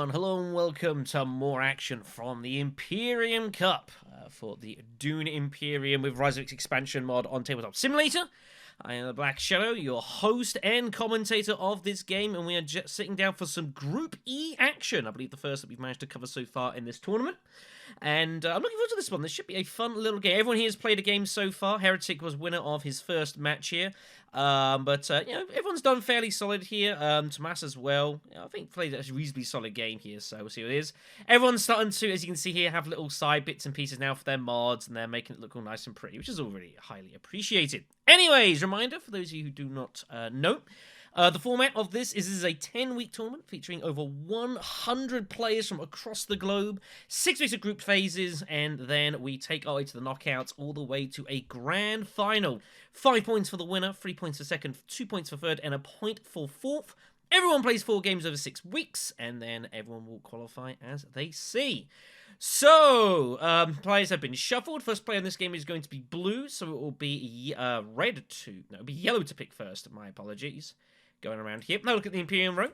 everyone, hello and welcome to more action from the Imperium Cup for the Dune Imperium with Rise of X expansion mod on Tabletop Simulator. I am the Black Shadow, your host and commentator of this game, and we are just sitting down for some Group E action. I believe the first that we've managed to cover so far in this tournament. And I'm looking forward to this one. This should be a fun little game. Everyone here has played a game so far. Heretic was winner of his first match here. But you know, everyone's done fairly solid here. Tomas as well. I think played a reasonably solid game here, so we'll see what it is. Everyone's starting to, as you can see here, have little side bits and pieces now for their mods, and they're making it look all nice and pretty, which is already highly appreciated. Anyways, reminder for those of you who do not know, the format of this is a 10-week tournament featuring over 100 players from across the globe, 6 weeks of group phases, and then we take our way to the knockouts all the way to a grand final. 5 points for the winner, 3 points for second, 2 points for third, and a point for fourth. Everyone plays 4 games over 6 weeks, and then everyone will qualify as they see. So, players have been shuffled. First player in this game is going to be blue, so it will be it'll be yellow to pick first. My apologies. Going around here. Now look at the Imperium row.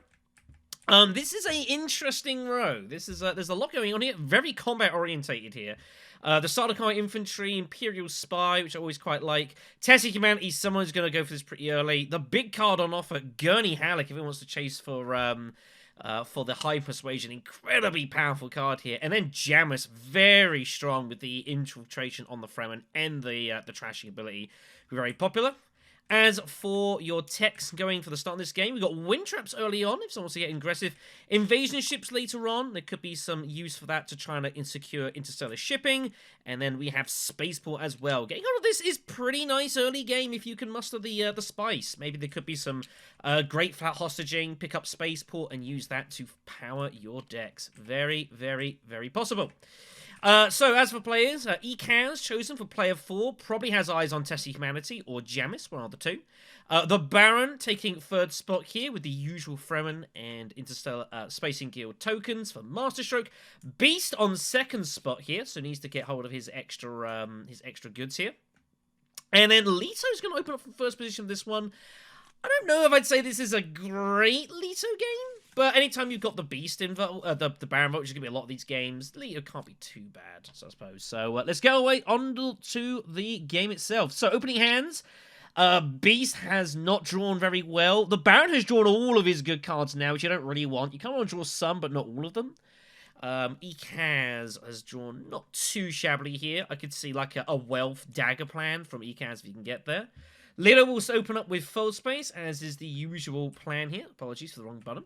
This is an interesting row. This is there's a lot going on here. Very combat orientated here. The Sardaukar Infantry, Imperial Spy, which I always quite like. Tessie Humanity, someone's going to go for this pretty early. The big card on offer, Gurney Halleck, if he wants to chase for the High Persuasion. Incredibly powerful card here. And then Jamis, very strong with the infiltration on the Fremen and the trashing ability. Very popular. As for your techs going for the start of this game, we've got wind traps early on, if someone wants to get aggressive. Invasion ships later on, there could be some use for that to try and insecure interstellar shipping. And then we have spaceport as well. Getting out of this is pretty nice early game if you can muster the spice. Maybe there could be some great flat hostaging, pick up spaceport and use that to power your decks. Very, very, very possible. So, as for players, Ekaz, chosen for player 4, probably has eyes on Tessie Humanity or Jamis, one of the two. The Baron taking third spot here with the usual Fremen and Interstellar Spacing Guild tokens for Masterstroke. Beast on second spot here, so needs to get hold of his extra goods here. And then Leto's going to open up from first position of this one. I don't know if I'd say this is a great Leto game. But anytime you've got the Beast involved, the Baron vote, which is going to be a lot of these games, Leto can't be too bad, so I suppose. So let's go away on to the game itself. So opening hands, Beast has not drawn very well. The Baron has drawn all of his good cards now, which you don't really want. You kind of want to draw some, but not all of them. Ekaz has drawn not too shabbily here. I could see like a wealth dagger plan from Ekaz if you can get there. Leto will open up with full space, as is the usual plan here. Apologies for the wrong button.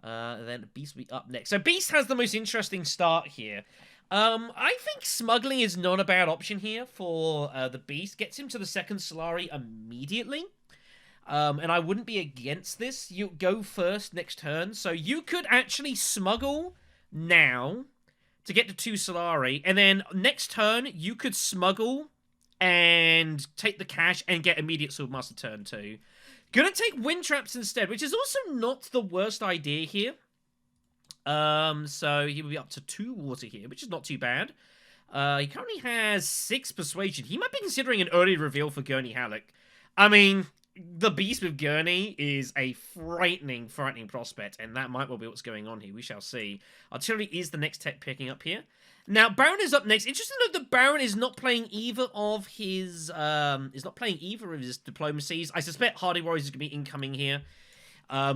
Then Beast will be up next. So Beast has the most interesting start here. I think smuggling is not a bad option here for the Beast. Gets him to the second Solari immediately. And I wouldn't be against this. You go first next turn. So you could actually smuggle now to get to 2 Solari. And then next turn, you could smuggle and take the cash and get immediate Swordmaster turn 2. Gonna take wind traps instead, which is also not the worst idea here. So he will be up to 2 water here, which is not too bad. He currently has 6 persuasion. He might be considering an early reveal for Gurney Halleck. I mean, the Beast with Gurney is a frightening prospect, and that might well be what's going on here. We shall see. Artillery is the next tech picking up here. Now, Baron is up next. Interesting to note that Baron is not playing either of his diplomacies. I suspect Hardy Warriors is going to be incoming here.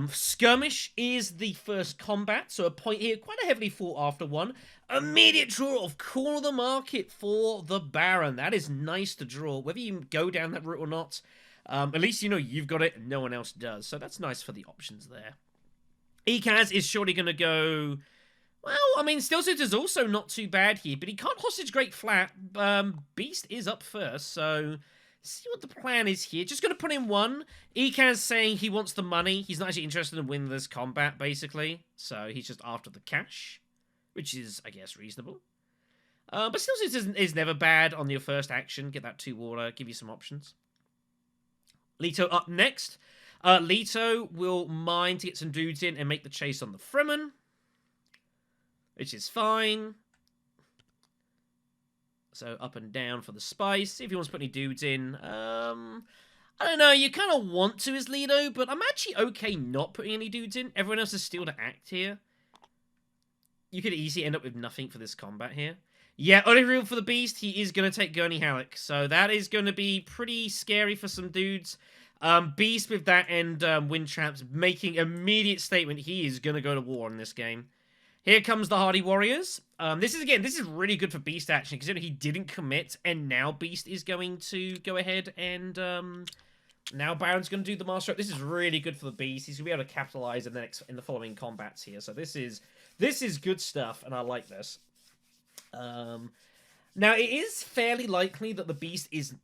Skirmish is the first combat, so a point here, quite a heavily fought after one. Immediate draw of Corner of the Market for the Baron. That is nice to draw, whether you go down that route or not. At least you know you've got it and no one else does, so that's nice for the options there. Ekaz is surely going to go... Well, I mean, Stillsuit is also not too bad here, but he can't hostage great flat. Beast is up first, so see what the plan is here. Just going to put in 1. Ekaz saying he wants the money. He's not actually interested in winning this combat, basically. So he's just after the cash, which is, I guess, reasonable. But Stillsuit is never bad on your first action. Get that 2 water, give you some options. Leto up next. Leto will mine to get some dudes in and make the chase on the Fremen, which is fine. So up and down for the spice. See if he wants to put any dudes in. I don't know, you kind of want to as Leto, but I'm actually okay not putting any dudes in. Everyone else is still to act here. You could easily end up with nothing for this combat here. Yeah, only real for the Beast, he is going to take Gurney Halleck. So that is going to be pretty scary for some dudes. Beast with that and Wind Traps making immediate statement. He is going to go to war in this game. Here comes the Hardy Warriors. This is really good for Beast, actually, considering he didn't commit, and now Beast is going to go ahead and, now Baron's going to do the Master Stroke. This is really good for the Beast. He's going to be able to capitalize in the following combats here. So this is good stuff, and I like this. Now, it is fairly likely that the Beast is...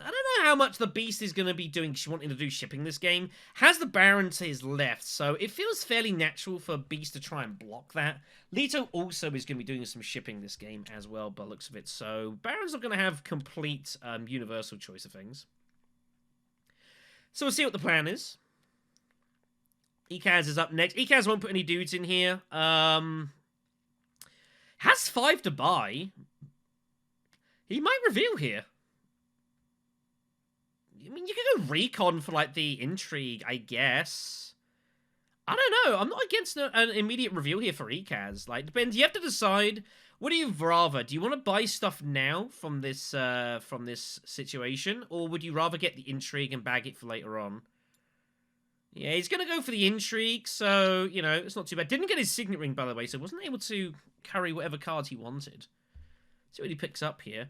I don't know how much the Beast is going to be wanting to do shipping this game. Has the Baron to his left, so it feels fairly natural for Beast to try and block that. Leto also is going to be doing some shipping this game as well, by the looks of it. So Baron's not going to have complete universal choice of things. So we'll see what the plan is. Ekaz is up next. Ekaz won't put any dudes in here. Has 5 to buy. He might reveal here. I mean, you could go recon for, like, the intrigue, I guess. I don't know. I'm not against an immediate reveal here for Ekaz. Like, depends. You have to decide, what do you rather? Do you want to buy stuff now from this situation? Or would you rather get the intrigue and bag it for later on? Yeah, he's going to go for the intrigue, so, you know, it's not too bad. Didn't get his signet ring, by the way, so wasn't able to carry whatever cards he wanted. See what he picks up here.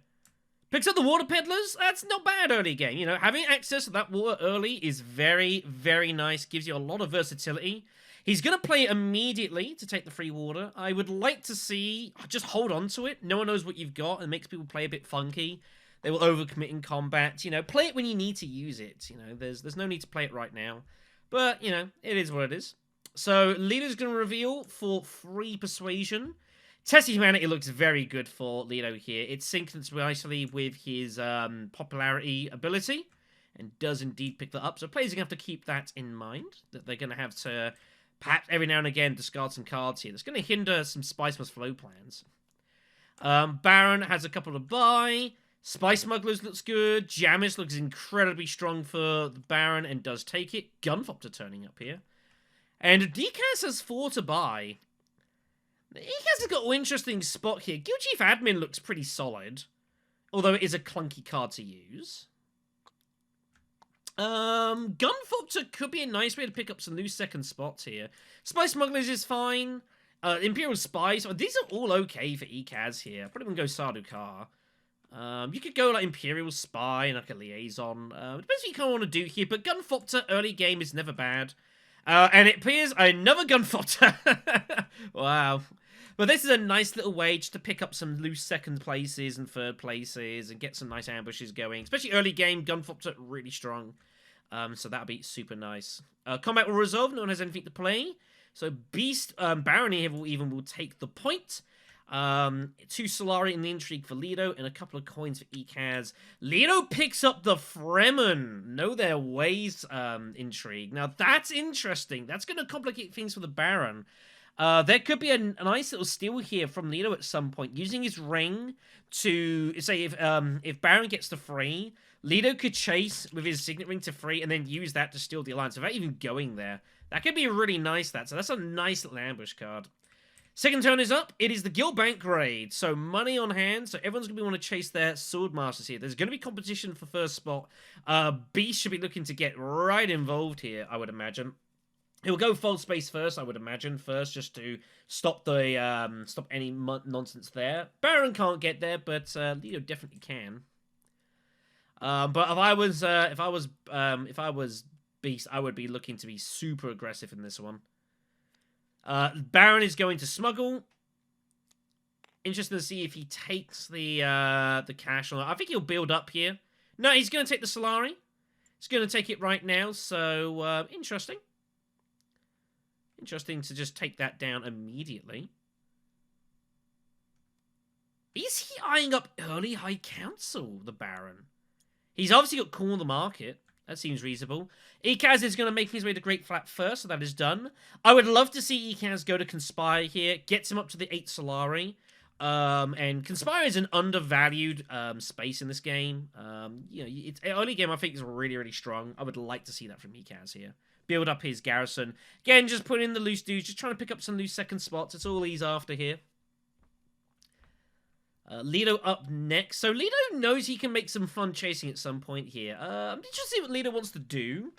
Picks up the Water Peddlers. That's not bad early game. You know, having access to that water early is very, very nice. Gives you a lot of versatility. He's going to play it immediately to take the free water. I would like to see... Just hold on to it. No one knows what you've got and makes people play a bit funky. They will overcommit in combat. You know, play it when you need to use it. You know, there's no need to play it right now. But, you know, it is what it is. So, Leader's going to reveal for free Persuasion. Test of Humanity looks very good for Leto here. It syncs nicely with his popularity ability, and does indeed pick that up. So players are going to have to keep that in mind, that they're going to have to, perhaps every now and again, discard some cards here. That's going to hinder some Spice Must Flow plans. Baron has a couple to buy. Spice Smugglers looks good. Jamis looks incredibly strong for the Baron, and does take it. Gunfopter turning up here. And Decas has 4 to buy. He has got an interesting spot here. Guild Chief Admin looks pretty solid, although it is a clunky card to use. Gunfopter could be a nice way to pick up some loose second spots here. Spice Smugglers is fine. Imperial Spies, these are all okay for Ekaz here. Probably wouldn't go Sardaukar. You could go like Imperial Spy and like a Liaison. Depends what you kind of want to do here, but Gunfopter early game is never bad. And it appears another Gunfopter. Wow. But this is a nice little way just to pick up some loose second places and third places and get some nice ambushes going. Especially early game, Gunfopter really strong. So that'll be super nice. Combat will resolve. No one has anything to play. So Beast, Baron here will take the point. 2 Solari in the intrigue for Leto, and a couple of coins for Ekaz. Leto picks up the Fremen. Know their ways intrigue. Now that's interesting. That's going to complicate things for the Baron. There could be a nice little steal here from Leto at some point, using his ring to say if Baron gets to free, Leto could chase with his signet ring to free, and then use that to steal the alliance without even going there. That could be really nice. So that's a nice little ambush card. Second turn is up. It is the Guild Bank raid. So money on hand. So everyone's going to want to chase their sword masters here. There's going to be competition for first spot. Beast should be looking to get right involved here, I would imagine. He'll go full space first, I would imagine, first, just to stop the stop any nonsense there. Baron can't get there, but Leto definitely can. But if I was Beast, I would be looking to be super aggressive in this one. Baron is going to smuggle. Interesting to see if he takes the cash. I think he'll build up here. No, he's going to take the Solari. He's going to take it right now. So interesting. Interesting to just take that down immediately. Is he eyeing up early High Council, the Baron? He's obviously got Call on the Market. That seems reasonable. Ekaz is going to make his way to Great Flat first, so that is done. I would love to see Ekaz go to Conspire here. Gets him up to the 8 Solari. And Conspire is an undervalued space in this game. You know, it's early game I think is really, really strong. I would like to see that from Ekaz here. build up his garrison. Again, just put in the loose dudes, just trying to pick up some loose second spots. It's all he's after here. Leto up next. So Leto knows he can make some fun chasing at some point here. I'm interested to see what Leto wants to do.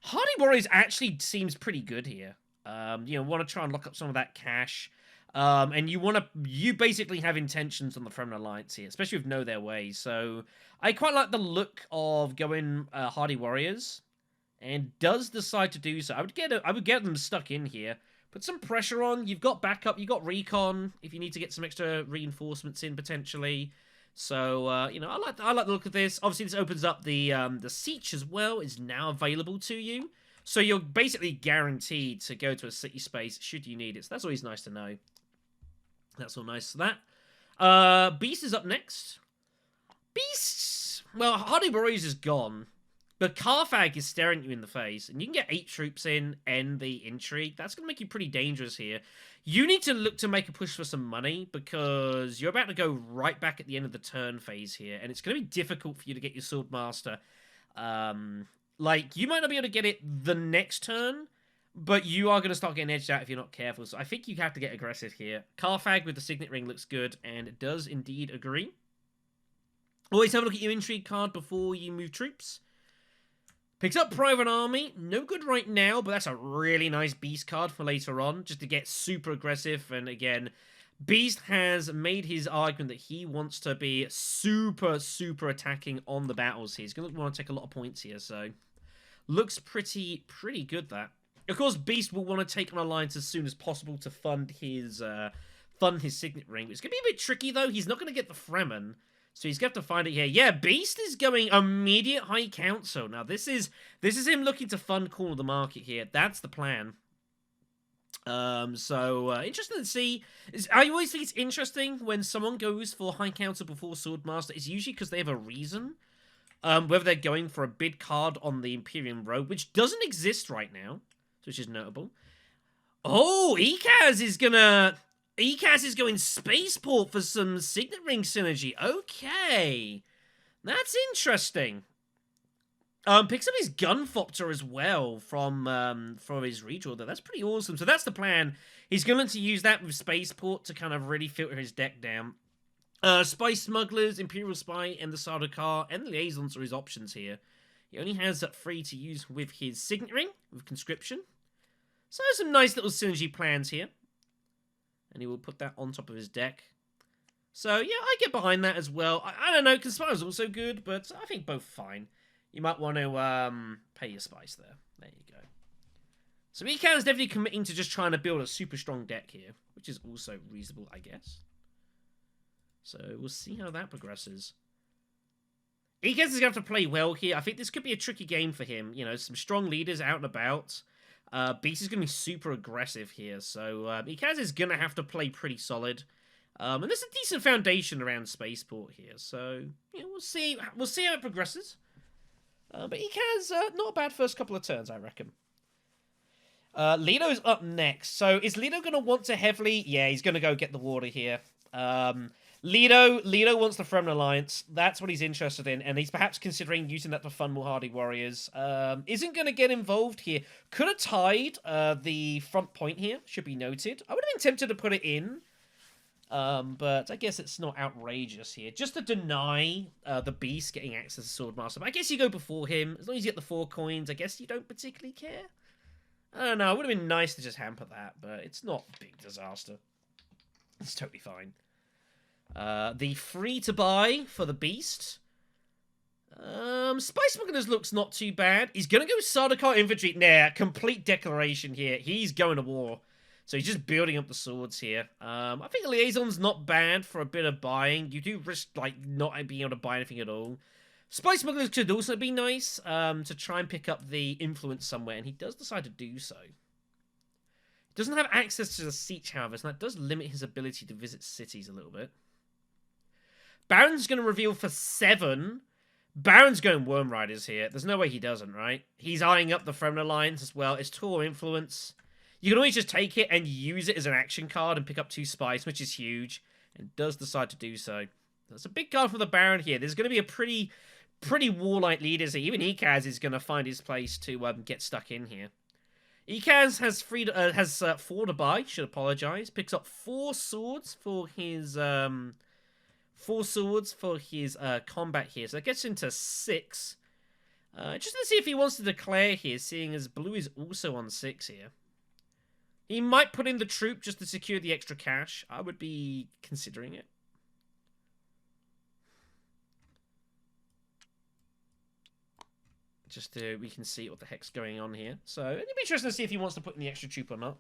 Hardy Warriors actually seems pretty good here. You know, want to try and lock up some of that cash. And you basically have intentions on the Fremen Alliance here, especially with Know Their Way. So I quite like the look of going Hardy Warriors, and does decide to do so. I would get them stuck in here. Put some pressure on. You've got backup. You've got recon if you need to get some extra reinforcements in potentially. So you know, I like the look of this. Obviously, this opens up the siege as well. Is now available to you. So you're basically guaranteed to go to a city space should you need it. So that's always nice to know. That's all nice. So that Beast is up next. Beasts. Well, Hardy Warriors is gone. But Savfk is staring you in the face, and you can get 8 troops in, end the intrigue. That's going to make you pretty dangerous here. You need to look to make a push for some money, because you're about to go right back at the end of the turn phase here, and it's going to be difficult for you to get your Swordmaster. Like, you might not be able to get it the next turn, but you are going to start getting edged out if you're not careful, so I think you have to get aggressive here. Savfk with the Signet Ring looks good, and it does indeed agree. Always have a look at your intrigue card before you move troops. Picks up Private Army. No good right now, but that's a really nice Beast card for later on, just to get super aggressive. And again, Beast has made his argument that he wants to be super, super attacking on the battles here. He's going to want to take a lot of points here, so looks pretty good, that. Of course, Beast will want to take an alliance as soon as possible to fund his Signet Ring. It's going to be a bit tricky, though. He's not going to get the Fremen. So he's going to have to find it here. Yeah, Beast is going immediate High Council. Now, this is him looking to fund corner the market here. That's the plan. Interesting to see. I always think it's interesting when someone goes for High Council before Swordmaster. It's usually because they have a reason. Whether they're going for a bid card on the Imperium Road, which doesn't exist right now, which is notable. Oh, Ekaz is going Spaceport for some Signet Ring synergy. Okay. That's interesting. Picks up his Gunfopter as well from his redraw there. That's pretty awesome. So that's the plan. He's going to use that with Spaceport to kind of really filter his deck down. Spice Smugglers, Imperial Spy, and the Sardaukar, and the Liaisons are his options here. He only has that free to use with his Signet Ring, with Conscription. So there's some nice little synergy plans here. And he will put that on top of his deck. So, yeah, I get behind that as well. I don't know, Conspire is also good, but I think both fine. You might want to pay your spice there. There you go. So Ekan is definitely committing to just trying to build a super strong deck here, which is also reasonable, I guess. So we'll see how that progresses. Ekan is going to have to play well here. I think this could be a tricky game for him. You know, some strong leaders out and about. Beast is going to be super aggressive here, so Ikaz is going to have to play pretty solid. And there's a decent foundation around Spaceport here, so you know, we'll see how it progresses. But Ikaz, not a bad first couple of turns, I reckon. Leto's up next. So is Leto going to want to heavily... Yeah, he's going to go get the water here. Leto wants the Fremen Alliance. That's what he's interested in, and he's perhaps considering using that to fund more Hardy Warriors. Isn't going to get involved here. Could have tied the front point here, should be noted. I would have been tempted to put it in, but I guess it's not outrageous here. Just to deny the Beast getting access to Swordmaster. But I guess you go before him. As long as you get the 4 coins, I guess you don't particularly care. I don't know. It would have been nice to just hamper that, but it's not a big disaster. It's totally fine. The free-to-buy for the Beast. Spice Smugglers looks not too bad. He's going to go Sardaukar Infantry. Nah, complete declaration here. He's going to war. So he's just building up the swords here. I think the Liaison's not bad for a bit of buying. You do risk, like, not being able to buy anything at all. Spice Smugglers could also be nice to try and pick up the influence somewhere, and he does decide to do so. He doesn't have access to the siege, however, so that does limit his ability to visit cities a little bit. Baron's going to reveal for 7. Baron's going Worm Riders here. There's no way he doesn't, right? He's eyeing up the Fremen Alliance as well. It's Tour Influence. You can always just take it and use it as an action card and pick up 2 spice, which is huge. And does decide to do so. That's a big card for the Baron here. There's going to be a pretty warlike leaders here. Even Ikaz is going to find his place to get stuck in here. Ekaz has 4 to buy. Should apologize. Picks up 4 swords for his combat here. So that gets into 6. Just to see if he wants to declare here, seeing as blue is also on 6 here. He might put in the troop just to secure the extra cash. I would be considering it. Just so we can see what the heck's going on here. So it'd be interesting to see if he wants to put in the extra troop or not.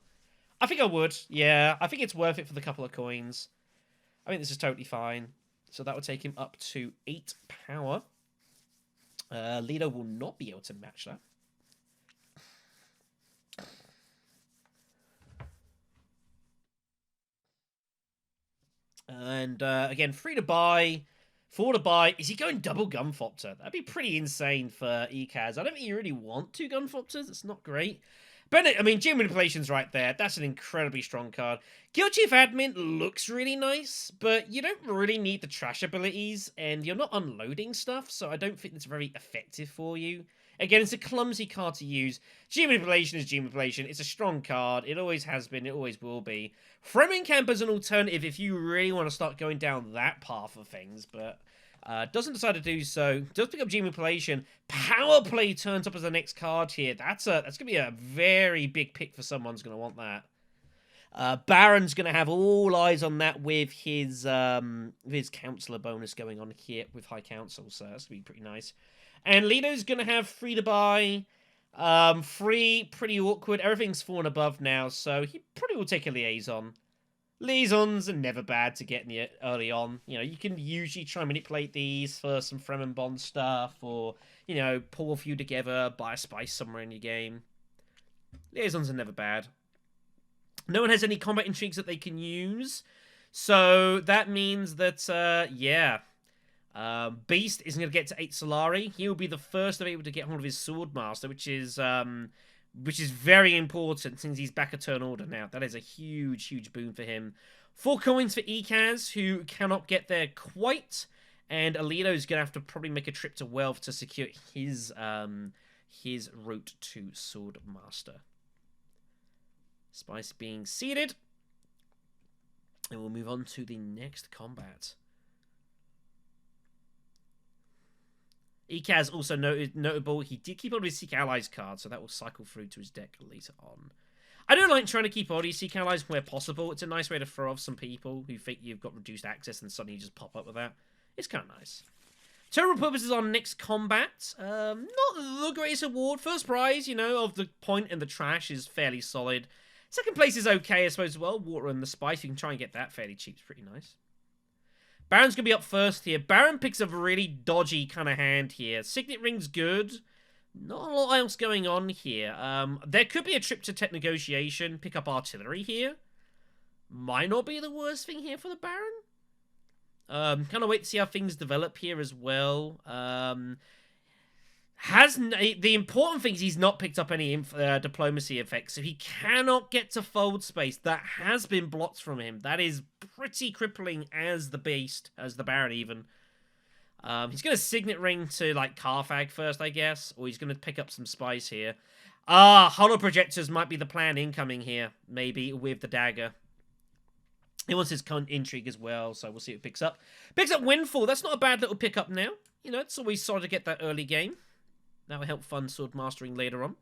I think I would. Yeah, I think it's worth it for the couple of coins. I think this is totally fine. So that would take him up to 8 power. Lido will not be able to match that. And again, 3 to buy. 4 to buy. Is he going double Gunfopter? That'd be pretty insane for Ekaz. I don't think you really want 2 Gunfopters. It's not great. But, I mean, Geo Manipulation's right there. That's an incredibly strong card. Guild Chief Admin looks really nice, but you don't really need the trash abilities, and you're not unloading stuff, so I don't think it's very effective for you. Again, it's a clumsy card to use. Geo Manipulation is Geo Manipulation. It's a strong card. It always has been. It always will be. Fremen Camp is an alternative if you really want to start going down that path of things, but doesn't decide to do so. Does pick up Geo Manipulation. Power Play turns up as the next card here. That's going to be a very big pick for someone who's going to want that. Baron's going to have all eyes on that with his Counselor bonus going on here with High Council, so that's going to be pretty nice. And Lido's going to have 3 to buy. 3, pretty awkward. Everything's 4 and above now, so he probably will take a Liaison. Liaisons are never bad to get in the early on. You know, you can usually try and manipulate these for some Fremen Bond stuff, or, you know, pull a few together, buy a spice somewhere in your game. Liaisons are never bad. No one has any combat intrigues that they can use, so that means that, yeah... Beast isn't going to get to 8 Solari. He will be the first to be able to get hold of his Swordmaster, which is very important since he's back a turn order now. That is a huge, huge boon for him. 4 coins for Ekaz, who cannot get there quite, and Alito is going to have to probably make a trip to Wealth to secure his route to Swordmaster. Spice being seeded, and we'll move on to the next combat. Ekaz also notable. He did keep all of his Seek Allies cards, so that will cycle through to his deck later on. I don't like trying to keep all these Seek Allies where possible. It's a nice way to throw off some people who think you've got reduced access and suddenly you just pop up with that. It's kind of nice. Total purposes on next combat. Not the greatest award. First prize, you know, of the point and the trash is fairly solid. Second place is okay, I suppose, as well. Water and the Spice. You can try and get that fairly cheap. It's pretty nice. Baron's going to be up first here. Baron picks a really dodgy kind of hand here. Signet Ring's good. Not a lot else going on here. There could be a trip to tech negotiation. Pick up artillery here. Might not be the worst thing here for the Baron. Kind of wait to see how things develop here as well. The important thing is he's not picked up any diplomacy effects, so he cannot get to fold space. That has been blocked from him. That is pretty crippling as the Beast, as the Baron even. He's going to Signet Ring to, like, Carthag first, I guess, or he's going to pick up some spice here. Hollow Projectors might be the plan incoming here, maybe, with the dagger. He wants his intrigue as well, so we'll see what it picks up. Picks up Windfall. That's not a bad little pickup now. You know, it's always sort of get that early game. That will help fund sword mastering later on.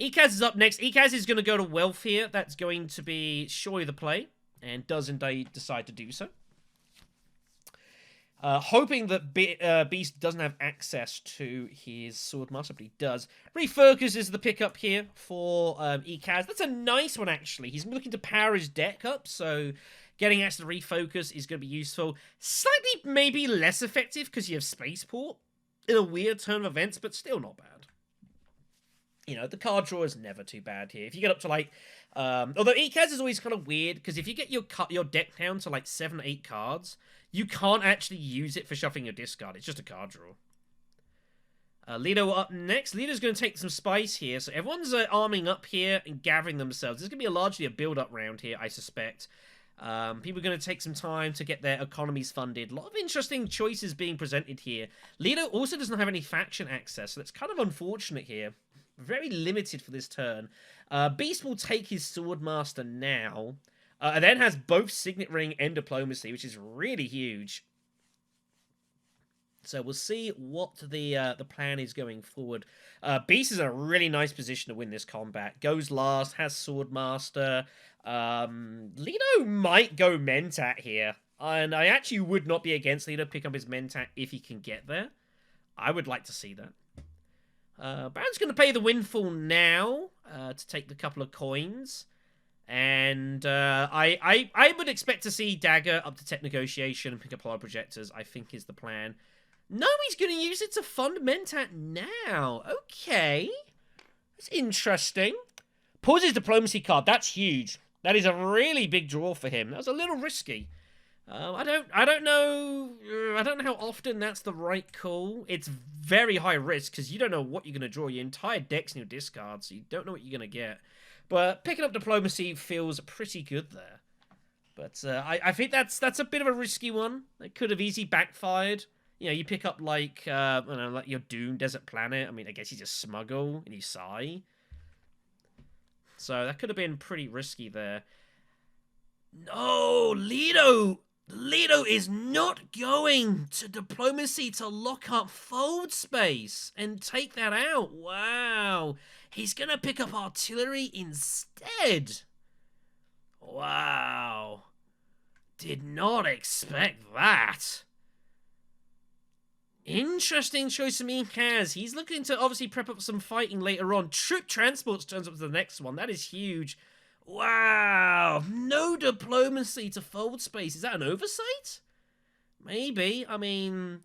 Ekaz is up next. Ekaz is going to go to Wealth here. That's going to be surely the play, and does indeed decide to do so. Hoping that Beast doesn't have access to his Swordmaster, but he does. Refocus is the pickup here for Ekaz. That's a nice one, actually. He's looking to power his deck up, so getting access to Refocus is going to be useful. Slightly maybe less effective because you have Spaceport in a weird turn of events, but still not bad. You know, the card draw is never too bad here. If you get up to, like... although Ekaz is always kind of weird, because if you get your deck down to, like, 7 or 8 cards, you can't actually use it for shuffling your discard. It's just a card draw. Lido up next. Lido's going to take some spice here, so everyone's arming up here and gathering themselves. This is going to be largely a build-up round here, I suspect. People are going to take some time to get their economies funded. A lot of interesting choices being presented here. Lido also doesn't have any faction access, so that's kind of unfortunate here. very limited for this turn. Beast will take his Swordmaster now, and then has both Signet Ring and Diplomacy, which is really huge. So we'll see what the plan is going forward. Beast is in a really nice position to win this combat. Goes last, has Swordmaster. Leto might go Mentat here. And I actually would not be against Leto pick up his Mentat if he can get there. I would like to see that. Baron's going to pay the windfall now to take the couple of coins. And I would expect to see Dagger up to Tech Negotiation and pick up Polar Projectors, I think is the plan. No, he's going to use it to fund Mentat now. Okay. That's interesting. Pulls his Diplomacy card. That's huge. That is a really big draw for him. That was a little risky. I don't know how often that's the right call. It's very high risk because you don't know what you're going to draw. Your entire deck's in your discard, so you don't know what you're going to get. But picking up Diplomacy feels pretty good there. But I think that's a bit of a risky one. It could have easily backfired. You know, you pick up like I don't know, like your Dune Desert Planet. I mean, I guess you just smuggle and you sigh. So that could have been pretty risky there. No, Leto is not going to Diplomacy to lock up fold space and take that out. Wow. He's going to pick up Artillery instead. Wow. Did not expect that. Interesting choice from Kaz. He's looking to obviously prep up some fighting later on. Troop Transports turns up to the next one. That is huge. Wow. No Diplomacy to fold space. Is that an oversight? Maybe. I mean,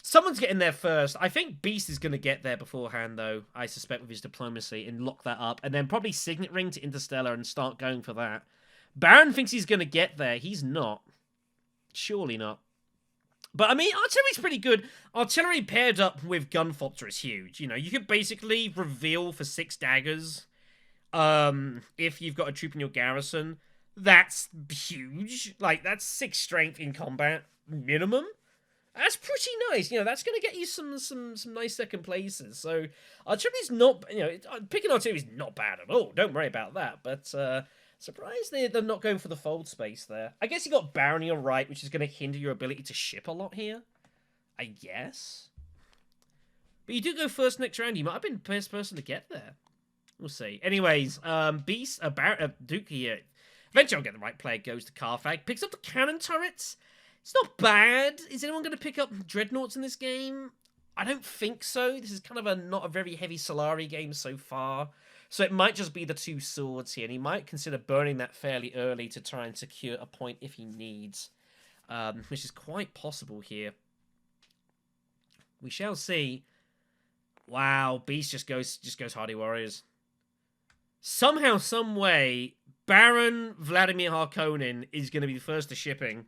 someone's getting there first. I think Beast is going to get there beforehand, though, I suspect, with his Diplomacy and lock that up. And then probably Signet Ring to Interstellar and start going for that. Baron thinks he's going to get there. He's not. Surely not. But, I mean, Artillery's pretty good. Artillery paired up with Gunfalter is huge. You know, you could basically reveal for 6 daggers if you've got a troop in your garrison. That's huge. Like, that's 6 strength in combat minimum. That's pretty nice. You know, that's going to get you some nice second places. So, Artillery's not, you know, picking Artillery's not bad at all. Don't worry about that. But, surprised they're not going for the fold space there. I guess you got Baron on your right, which is going to hinder your ability to ship a lot here. I guess. But you do go first next round. You might have been the first person to get there. We'll see. Anyways, Beast, Duke here. Eventually I'll get the right player. Goes to Carfag. Picks up the cannon turrets. It's not bad. Is anyone going to pick up Dreadnoughts in this game? I don't think so. This is kind of not a very heavy Solari game so far. So it might just be the 2 swords here, and he might consider burning that fairly early to try and secure a point if he needs, which is quite possible here. We shall see. Wow, Beast just goes Hardy Warriors. Somehow, some way, Baron Vladimir Harkonnen is going to be the first to shipping.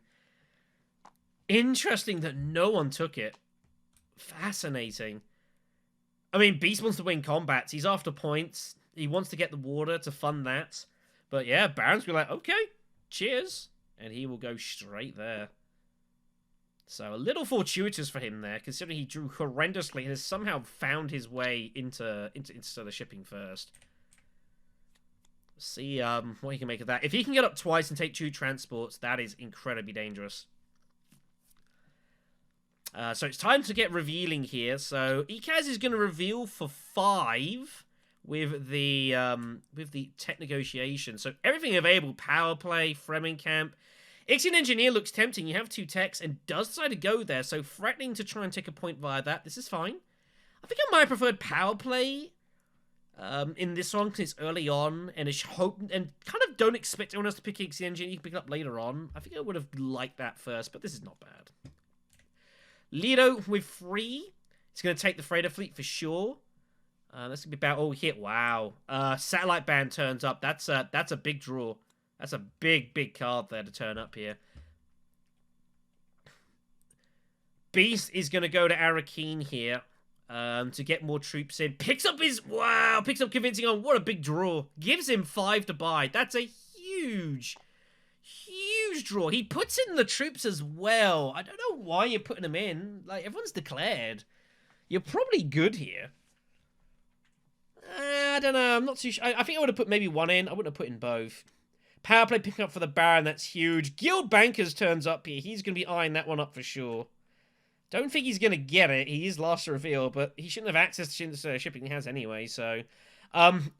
Interesting that no one took it. Fascinating. I mean, Beast wants to win combats. He's after points. He wants to get the water to fund that. But yeah, Baron's be like, okay, cheers. And he will go straight there. So a little fortuitous for him there, considering he drew horrendously and has somehow found his way into the shipping first. See what he can make of that. If he can get up twice and take 2 transports, that is incredibly dangerous. So it's time to get revealing here. So Ikaz is going to reveal for 5 with the tech negotiation. So everything available: power play, Fremenkamp. Ixion Engineer looks tempting. You have 2 techs and does decide to go there. So threatening to try and take a point via that. This is fine. I think I might have preferred power play in this one because it's early on and kind of don't expect anyone else to pick Ixion Engineer. You can pick it up later on. I think I would have liked that first, but this is not bad. Leto with 3. It's going to take the freighter fleet for sure. That's going to be about all hit. Wow. Satellite Band turns up. That's a big draw. That's a big card there to turn up here. Beast is going to go to Arakeen here to get more troops in. Picks up Convincing on. What a big draw. Gives him 5 to buy. That's a huge draw. He puts in the troops as well. I don't know why you're putting them in. Like, everyone's declared. You're probably good here. I don't know. I'm not too sure. I think I would have put maybe one in. I wouldn't have put in both. Power play picking up for the Baron. That's huge. Guild Bankers turns up here. He's going to be eyeing that one up for sure. Don't think he's going to get it. He is last to reveal, but he shouldn't have access to shipping he has anyway, so...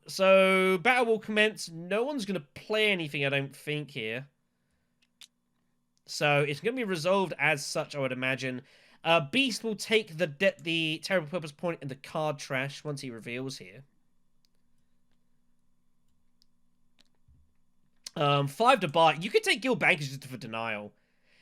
So battle will commence. No one's going to play anything, I don't think, here. So it's going to be resolved as such, I would imagine. Beast will take the Terrible Purpose point in the card trash once he reveals here. 5 to buy. You could take Guild Bankers just for denial.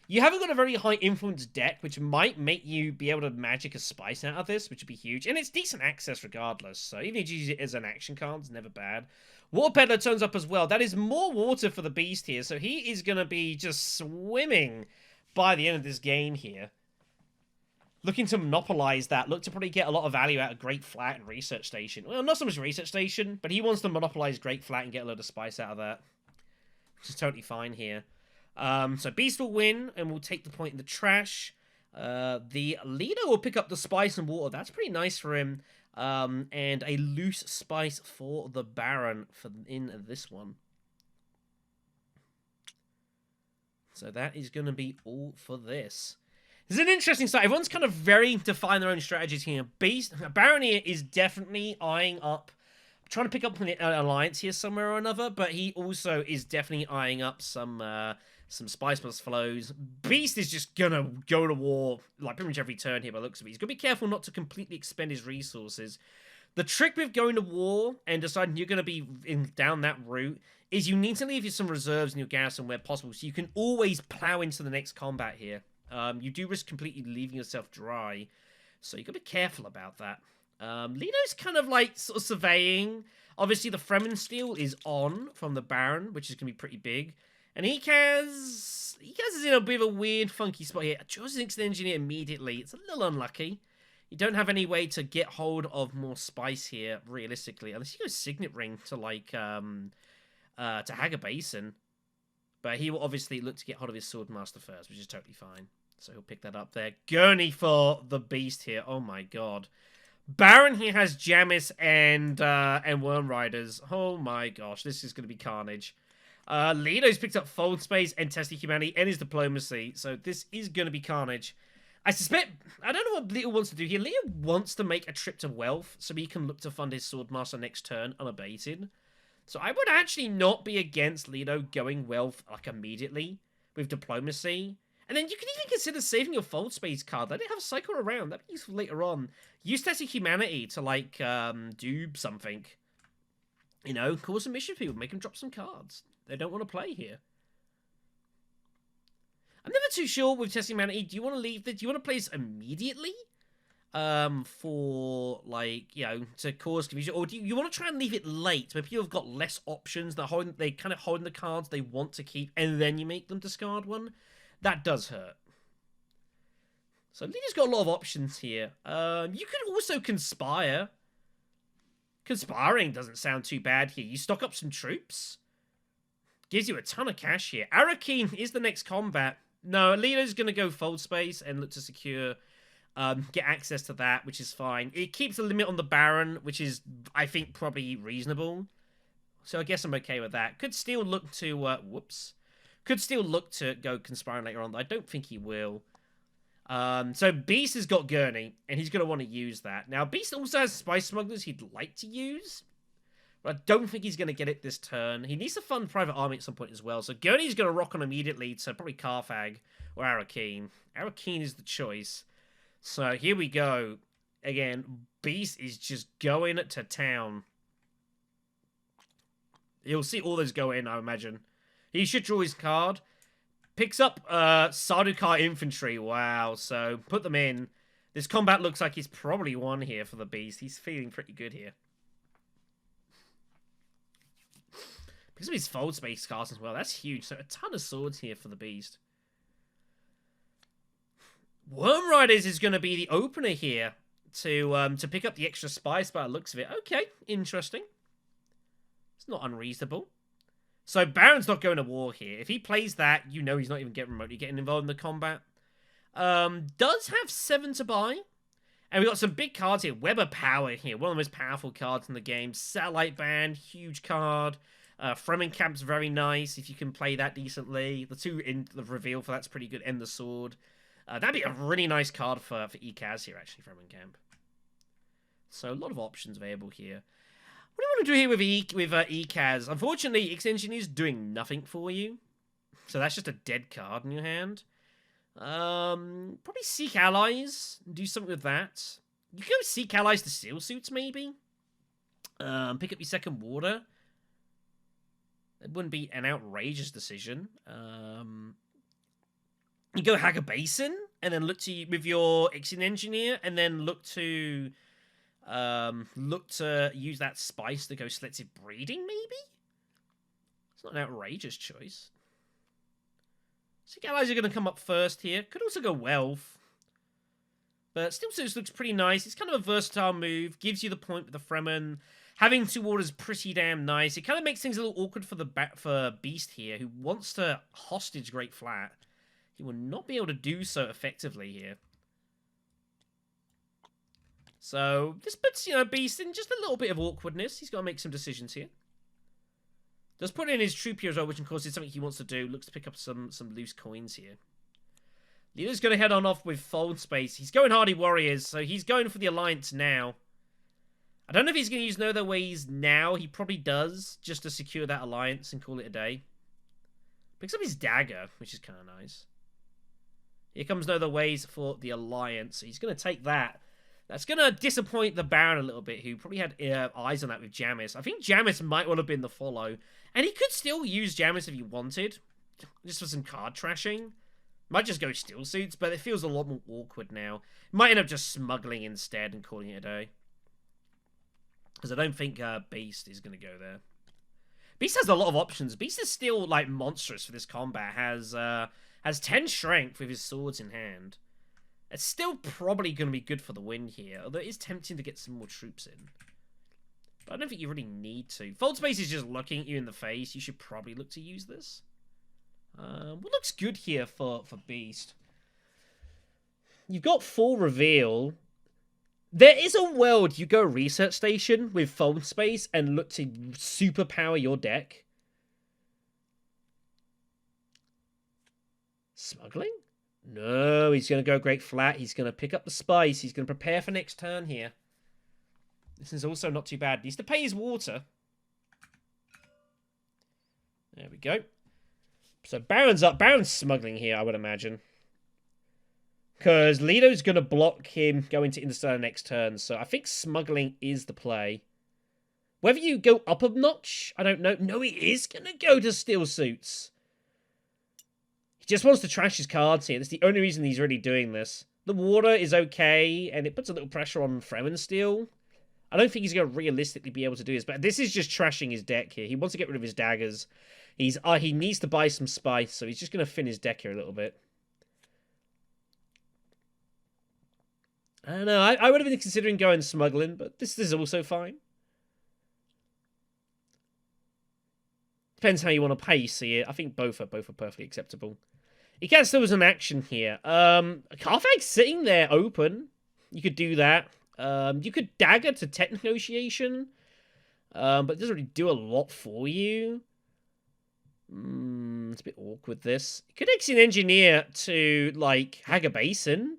You haven't got a very high influence deck, which might make you be able to magic a spice out of this, which would be huge. And it's decent access regardless, so even if you use it as an action card, it's never bad. Water Peddler turns up as well. That is more water for the Beast here, so he is going to be just swimming by the end of this game here. Looking to monopolize that. Look to probably get a lot of value out of Great Flat and Research Station. Well, not so much Research Station, but he wants to monopolize Great Flat and get a load of spice out of that. Which is totally fine here. So Beast will win, and will take the point in the trash. The leader will pick up the spice and water. That's pretty nice for him. And a loose spice for the Baron in this one. So that is going to be all for this. This is an interesting side. Everyone's kind of very defined their own strategies here. Baron here is definitely eyeing up, trying to pick up an alliance here somewhere or another, but he also is definitely eyeing up some spice plus flows. Beast is just gonna go to war like pretty much every turn here by the looks of it. He's gonna be careful not to completely expend his resources. The trick with going to war and deciding you're gonna be down that route is you need to leave you some reserves in your garrison where possible, so you can always plow into the next combat here. You do risk completely leaving yourself dry, so you gotta be careful about that. Lino's kind of like sort of surveying. Obviously, the Fremen Steel is on from the Baron, which is gonna be pretty big. And he is in a bit of a weird, funky spot here. Chooses an Instant Engineer immediately. It's a little unlucky. You don't have any way to get hold of more spice here, realistically. Unless you go Signet Ring to, like, to Hagger Basin. But he will obviously look to get hold of his Swordmaster first, which is totally fine. So he'll pick that up there. Gurney for the Beast here. Oh, my God. Baron here has Jamis and Worm Riders. Oh, my gosh. This is going to be carnage. Leo's picked up Fold Space and Testing Humanity and his Diplomacy, so this is going to be carnage. I suspect, I don't know what Leo wants to do here. Leo wants to make a trip to Wealth so he can look to fund his Swordmaster next turn unabated. So I would actually not be against Leo going Wealth like immediately with Diplomacy. And then you can even consider saving your Fold Space card. Let it have a cycle around. That'd be useful later on. Use Testing Humanity to, like, do something. You know, cause some mischief people, make them drop some cards. They don't want to play here. I'm never too sure with Testing Humanity. Do you want to leave this? Do you want to play this immediately? For, like, you know, to cause confusion? Or do you want to try and leave it late where people have got less options? They kind of holding the cards they want to keep, and then you make them discard one? That does hurt. So Leader's got a lot of options here. You could also conspire. Conspiring doesn't sound too bad here. You stock up some troops. Gives you a ton of cash here. Arakeen is the next combat. No, Leo's going to go Fold Space and look to secure, get access to that, which is fine. It keeps a limit on the Baron, which is, I think, probably reasonable. So I guess I'm okay with that. Could still look to, Could still look to go Conspiring later on. I don't think he will. So Beast has got Gurney, and he's going to want to use that. Now, Beast also has Spice Smugglers he'd like to use. But I don't think he's going to get it this turn. He needs to fund Private Army at some point as well. So Gurney's going to rock on immediately to probably Carthag or Arakeen. Arakeen is the choice. So here we go. Again, Beast is just going to town. You'll see all those go in, I imagine. He should draw his card. Picks up Sardaukar Infantry. Wow. So put them in. This combat looks like he's probably won here for the Beast. He's feeling pretty good here. Picks up his Fold Space cards as well. That's huge. So a ton of swords here for the Beast. Worm Riders is going to be the opener here to pick up the extra spice by the looks of it. Okay, interesting. It's not unreasonable. So Baron's not going to war here. If he plays that, you know he's not even remotely getting involved in the combat. Does have 7 to buy. And we got some big cards here. Web of Power here, one of the most powerful cards in the game. Satellite Band, huge card. Fremen Camp's very nice if you can play that decently. The two in the reveal for that's pretty good. End the Sword. That'd be a really nice card for ECAS here, actually, Fremen Camp. So a lot of options available here. What do you want to do here with ECAS? Unfortunately, X-Engineer's doing nothing for you. So that's just a dead card in your hand. Probably Seek Allies. Do something with that. You could go Seek Allies to Steel Suits, maybe. Pick up your second water. It wouldn't be an outrageous decision. You go Hack a Basin, and then look to with your Ixion Engineer, and then look to use that spice to go Selective Breeding, maybe? It's not an outrageous choice. Seek Allies are going to come up first here. Could also go Wealth. But Steel Suits looks pretty nice. It's kind of a versatile move. Gives you the point with the Fremen. Having two waters pretty damn nice. It kind of makes things a little awkward for Beast here, who wants to hostage Great Flat. He will not be able to do so effectively here. So this puts, Beast in just a little bit of awkwardness. He's got to make some decisions here. Does put in his troop here as well, which of course is something he wants to do. Looks to pick up some loose coins here. Leader's going to head on off with Fold Space. He's going Hardy Warriors, so he's going for the Alliance now. I don't know if he's going to use Know Their Ways now. He probably does, just to secure that Alliance and call it a day. Picks up his Dagger, which is kind of nice. Here comes Know Their Ways for the Alliance. So he's going to take that. That's going to disappoint the Baron a little bit, who probably had eyes on that with Jamis. I think Jamis might well have been the follow. And he could still use Jamis if he wanted. Just for some card trashing. Might just go Steel Suits, but it feels a lot more awkward now. Might end up just smuggling instead and calling it a day. Because I don't think Beast is going to go there. Beast has a lot of options. Beast is still, like, monstrous for this combat. Has 10 strength with his swords in hand. It's still probably going to be good for the win here. Although it is tempting to get some more troops in. But I don't think you really need to. Fold Space is just looking at you in the face. You should probably look to use this. What looks good here for Beast? You've got full reveal. There is a world you go Research Station with Fold Space and look to superpower your deck. Smuggling? No, he's going to go Great Flat. He's going to pick up the spice. He's going to prepare for next turn here. This is also not too bad. He needs to pay his water. There we go. So Baron's up. Baron's smuggling here, I would imagine. Because Leto's going to block him going to Interstellar next turn. So I think smuggling is the play. Whether you go up a notch, I don't know. No, he is going to go to Steel Suits. Just wants to trash his cards here. That's the only reason he's really doing this. The water is okay, and it puts a little pressure on Fremen still. I don't think he's going to realistically be able to do this, but this is just trashing his deck here. He wants to get rid of his daggers. He needs to buy some spice, so he's just going to thin his deck here a little bit. I don't know. I would have been considering going smuggling, but this is also fine. Depends how you want to play, see it. I think both are perfectly acceptable. He can still was an action here. Carthag's sitting there open. You could do that. You could dagger to tech negotiation. But it doesn't really do a lot for you. It's a bit awkward, this. You could exit an engineer to, like, Hagar Basin.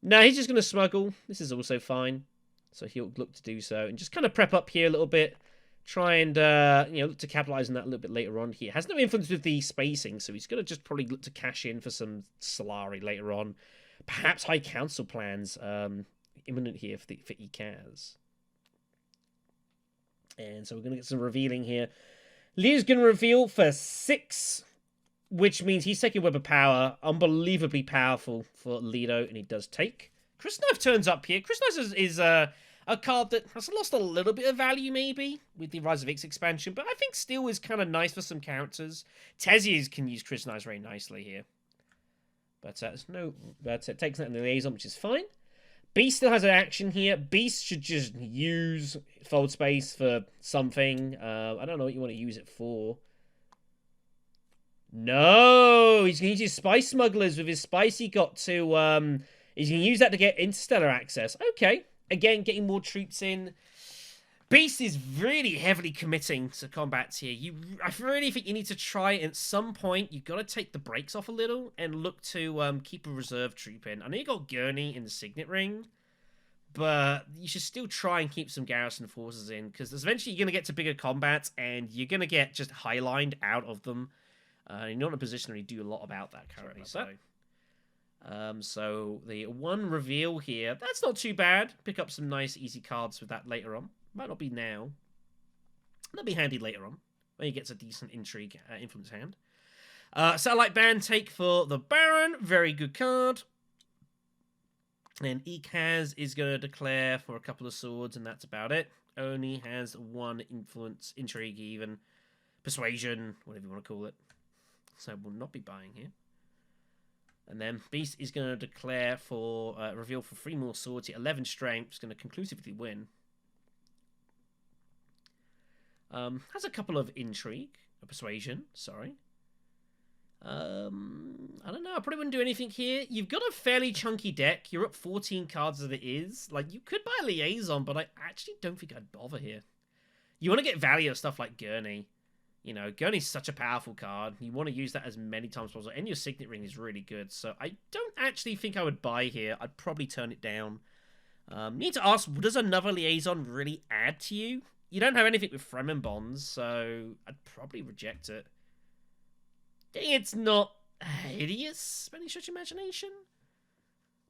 No, he's just going to smuggle. This is also fine. So he'll look to do so. And just kind of prep up here a little bit. Try and, look to capitalize on that a little bit later on here. Has no influence with the spacing, so he's going to just probably look to cash in for some Solari later on. Perhaps High Council plans imminent here for ECAS. And so we're going to get some revealing here. Leo's going to reveal for 6, which means he's taking Web of Power. Unbelievably powerful for Leto, and he does take. Chris Knife turns up here. Chris Knife is a card that has lost a little bit of value, maybe, with the Rise of X expansion, but I think still is kind of nice for some characters. Tezies can use Chris Knives very nicely here. But it takes that in the liaison, which is fine. Beast still has an action here. Beast should just use Fold Space for something. I don't know what you want to use it for. No! He's going to use his Spice Smugglers with his spice he got to He's going to use that to get interstellar access. Okay. Again, getting more troops in. Beast is really heavily committing to combats here. I really think you need to try at some point. You've got to take the brakes off a little and look to keep a reserve troop in. I know you got Gurney in the Signet Ring, but you should still try and keep some garrison forces in, because eventually you're going to get to bigger combats and you're going to get just highlined out of them. You're not in a position to really do a lot about that currently. So the one reveal here, that's not too bad. Pick up some nice easy cards with that later on. Might not be now. That'll be handy later on, when he gets a decent intrigue influence hand. Satellite Band take for the Baron. Very good card. And Ekaz is going to declare for a couple of swords, and that's about it. Only has one influence, intrigue even, persuasion, whatever you want to call it. So we'll not be buying here. And then Beast is going to declare for reveal for 3 more swords here. 11 strength. Is going to conclusively win. Has a couple of intrigue, persuasion, sorry. I don't know, I probably wouldn't do anything here. You've got a fairly chunky deck. You're up 14 cards as it is. Like, you could buy a liaison, but I actually don't think I'd bother here. You want to get value of stuff like Gurney. You know, Gurney's such a powerful card. You want to use that as many times as possible. And your Signet Ring is really good. So I don't actually think I would buy here. I'd probably turn it down. Need to ask, does another liaison really add to you? You don't have anything with Fremen bonds, so I'd probably reject it. It's not hideous by any stretch of imagination,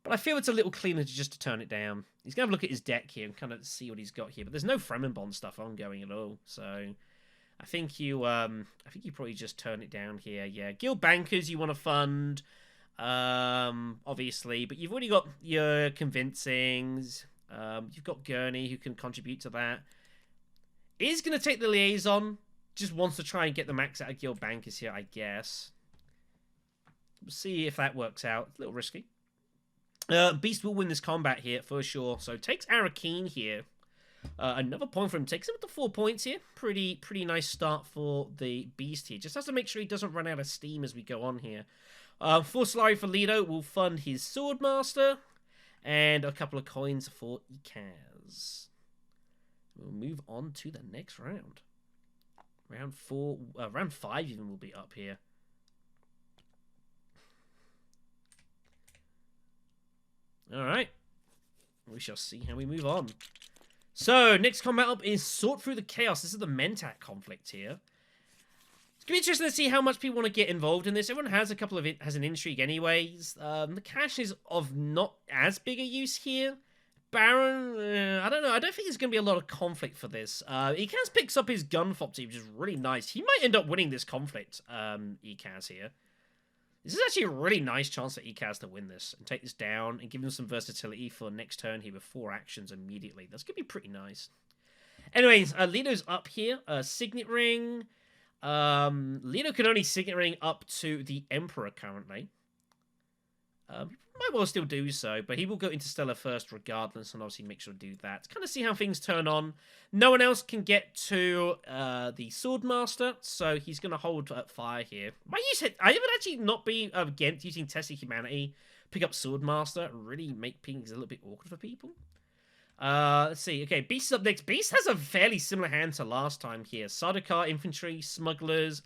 but I feel it's a little cleaner to turn it down. He's going to have a look at his deck here and kind of see what he's got here, but there's no Fremen bond stuff ongoing at all, so I think you probably just turn it down here. Yeah, guild bankers you want to fund, obviously, but you've already got your convincings. You've got Gurney who can contribute to that. Is going to take the liaison. Just wants to try and get the max out of guild bankers here, I guess. We'll see if that works out. It's a little risky. Beast will win this combat here for sure. So takes Arakeen here. Another point for him. Takes him up to 4 points here. Pretty nice start for the Beast here. Just has to make sure he doesn't run out of steam as we go on here. For Solari for Leto, we'll fund his Swordmaster. And a couple of coins for Ekaz. We'll move on to the next round. Round 5 even will be up here. Alright. We shall see how we move on. So, next combat up is Sort Through the Chaos. This is the Mentat conflict here. It's going to be interesting to see how much people want to get involved in this. Everyone has has an intrigue anyways. The cash is of not as big a use here. Baron, I don't know. I don't think there's going to be a lot of conflict for this. Ekaz picks up his Gunfop team, which is really nice. He might end up winning this conflict, Ekaz here. This is actually a really nice chance for Ekaz to win this and take this down and give him some versatility for next turn here with 4 actions immediately. That's going to be pretty nice. Anyways, Leto's up here. Signet Ring. Leto can only Signet Ring up to the Emperor currently. Might well still do so, but he will go Interstellar first regardless, and obviously make sure to do that. Kind of see how things turn on. No one else can get to the Swordmaster, so he's going to hold fire here. I would actually not be against using Test of Humanity, pick up Swordmaster, really make things a little bit awkward for people. Let's see. Okay, Beast is up next. Beast has a fairly similar hand to last time here. Sardaukar, Infantry, Smugglers,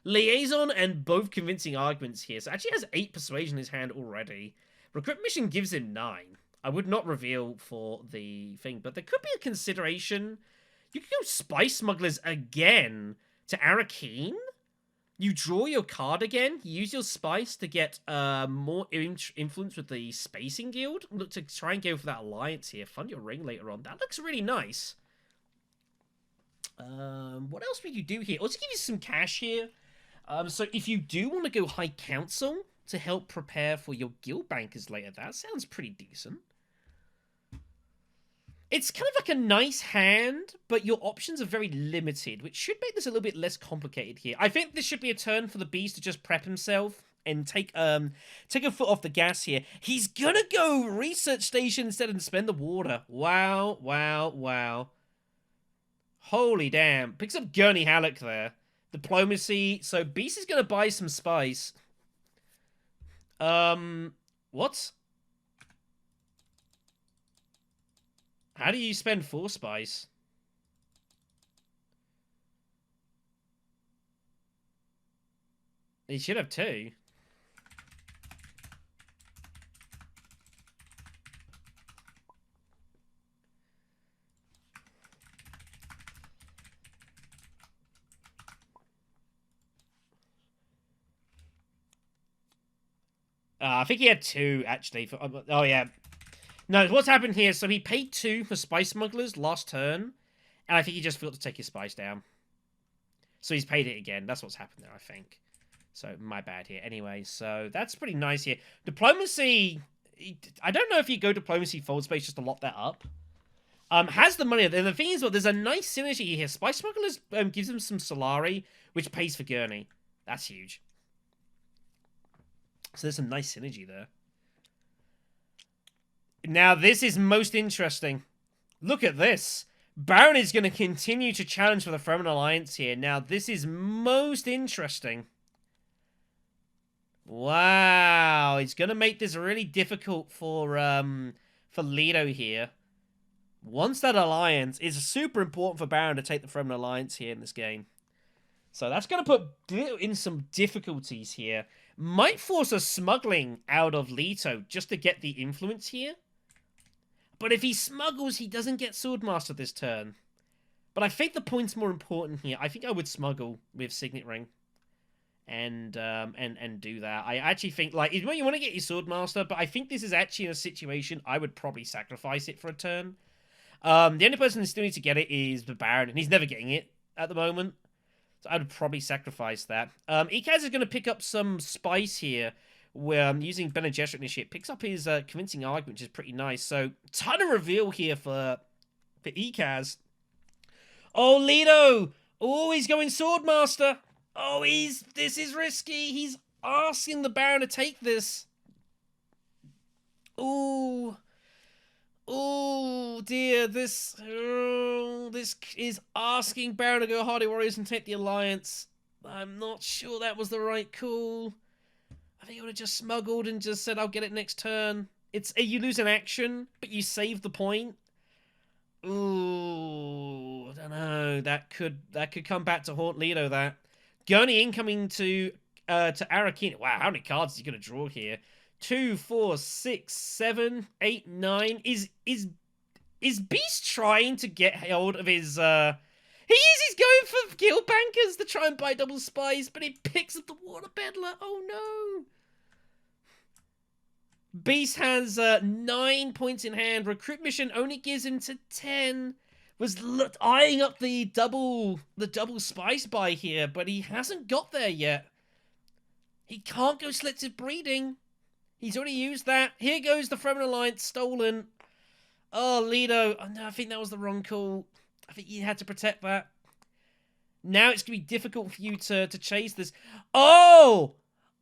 Liaison, and both convincing arguments here. So actually has 8 persuasion in his hand already. Recruit Mission gives him 9. I would not reveal for the thing, but there could be a consideration. You could go Spice Smugglers again to Arakeen. You draw your card again. You use your Spice to get more influence with the Spacing Guild. Look to try and go for that alliance here. Fund your ring later on. That looks really nice. What else would you do here? Let's give you some cash here. So if you do want to go High Council to help prepare for your guild bankers later, that sounds pretty decent. It's kind of like a nice hand, but your options are very limited, which should make this a little bit less complicated here. I think this should be a turn for the Beast to just prep himself and take a foot off the gas here. He's gonna go Research Station instead and spend the water. Wow, wow, wow. Holy damn. Picks up Gurney Halleck there. Diplomacy. So Beast is gonna buy some spice. What? How do you spend 4 spice? He should have 2. I think he had 2, actually. Oh, yeah. No, what's happened here, so he paid 2 for Spice Smugglers last turn, and I think he just forgot to take his spice down. So he's paid it again. That's what's happened there, I think. So, my bad here. Anyway, so that's pretty nice here. Diplomacy, I don't know if you go Diplomacy Fold Space just to lock that up. Has the money, and the thing is, well, there's a nice synergy here. Spice Smugglers gives him some Solari, which pays for Gurney. That's huge. So there's some nice synergy there. Now, this is most interesting. Look at this. Baron is going to continue to challenge for the Fremen Alliance here. Now, this is most interesting. Wow. It's going to make this really difficult for Leto here. Once that alliance is super important for Baron to take the Fremen Alliance here in this game. So that's going to put in some difficulties here. Might force a smuggling out of Leto just to get the influence here. But if he smuggles, he doesn't get Swordmaster this turn. But I think the point's more important here. I think I would smuggle with Signet Ring. And do that. I actually think, like, you want to get your Swordmaster, but I think this is actually in a situation I would probably sacrifice it for a turn. The only person who still needs to get it is the Baron, and he's never getting it at the moment. So I would probably sacrifice that. Ikaz is going to pick up some spice here, where using Bene Gesserit initiate. Picks up his convincing argument, which is pretty nice. So, ton of reveal here for Ikaz. Oh, Leto! Oh, he's going Swordmaster! Oh, this is risky. He's asking the Baron to take this. Ooh. Oh dear, this is asking Baron to go Hardy Warriors and take the Alliance. I'm not sure that was the right call. I think I would have just smuggled and just said I'll get it next turn. It's you lose an action, but you save the point. Ooh, I don't know. That could come back to haunt Leto. That Gurney incoming to Arakeen. Wow, how many cards is he gonna draw here? 2, 4, 6, 7, 8, 9. Is Beast trying to get hold of his he's going for guild bankers to try and buy double spice, but he picks up the Water Peddler. Oh no. Beast has 9 points in hand. Recruit mission only gives him to 10. Was eyeing up the double spice buy here, but he hasn't got there yet. He can't go selective breeding. He's already used that. Here goes the Fremen Alliance, stolen. Oh, Leto. Oh, no, I think that was the wrong call. I think you had to protect that. Now it's going to be difficult for you to chase this. Oh!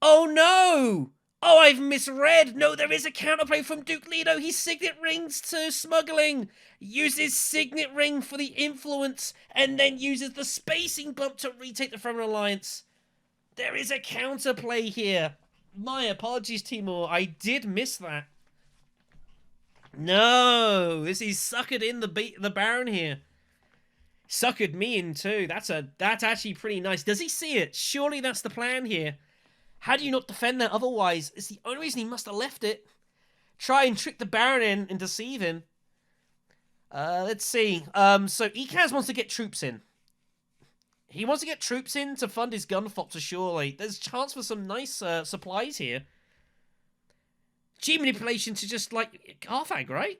Oh, no! Oh, I've misread. No, there is a counterplay from Duke Leto. He Signet Rings to smuggling. Uses Signet Ring for the influence. And then uses the spacing bump to retake the Fremen Alliance. There is a counterplay here. My apologies, Timur. I did miss that. No, he's suckered in the Baron here. Suckered me in too. That's actually pretty nice. Does he see it? Surely that's the plan here. How do you not defend that otherwise? It's the only reason he must have left it. Try and trick the Baron in and deceive him. Let's see. So Ikaz wants to get troops in. He wants to get troops in to fund his Gunfopter, surely. There's a chance for some nice supplies here. G manipulation to just, like, Carthag, right?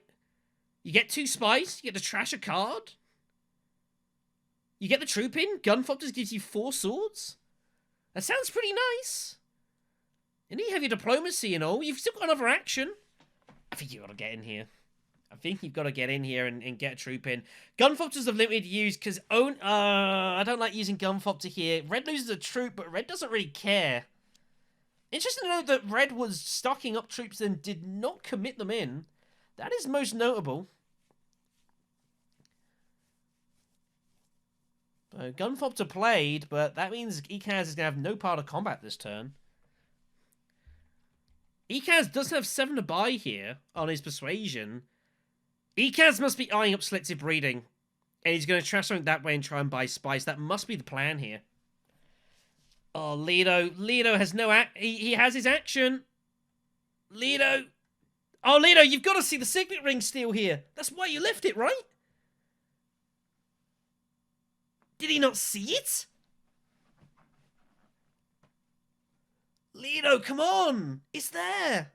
You get 2 spice, you get to trash a card. You get the troop in, Gunfopters gives you 4 swords. That sounds pretty nice. And you have your diplomacy and all. You've still got another action. I think you've got to get in here. I think you've got to get in here and get a troop in. Gunfopters have limited use because I don't like using Gunfopter here. Red loses a troop, but Red doesn't really care. Interesting to note that Red was stocking up troops and did not commit them in. That is most notable. Gunfopter played, but that means Ikaz is going to have no part of combat this turn. Ikaz does have 7 to buy here on his Persuasion. Ekaz must be eyeing up selective breeding. And he's going to trash something that way and try and buy spice. That must be the plan here. Oh, Leto. Leto has no he has his action. Leto. Oh, Leto, you've got to see the signet ring steal here. That's why you left it, right? Did he not see it? Leto, come on. It's there.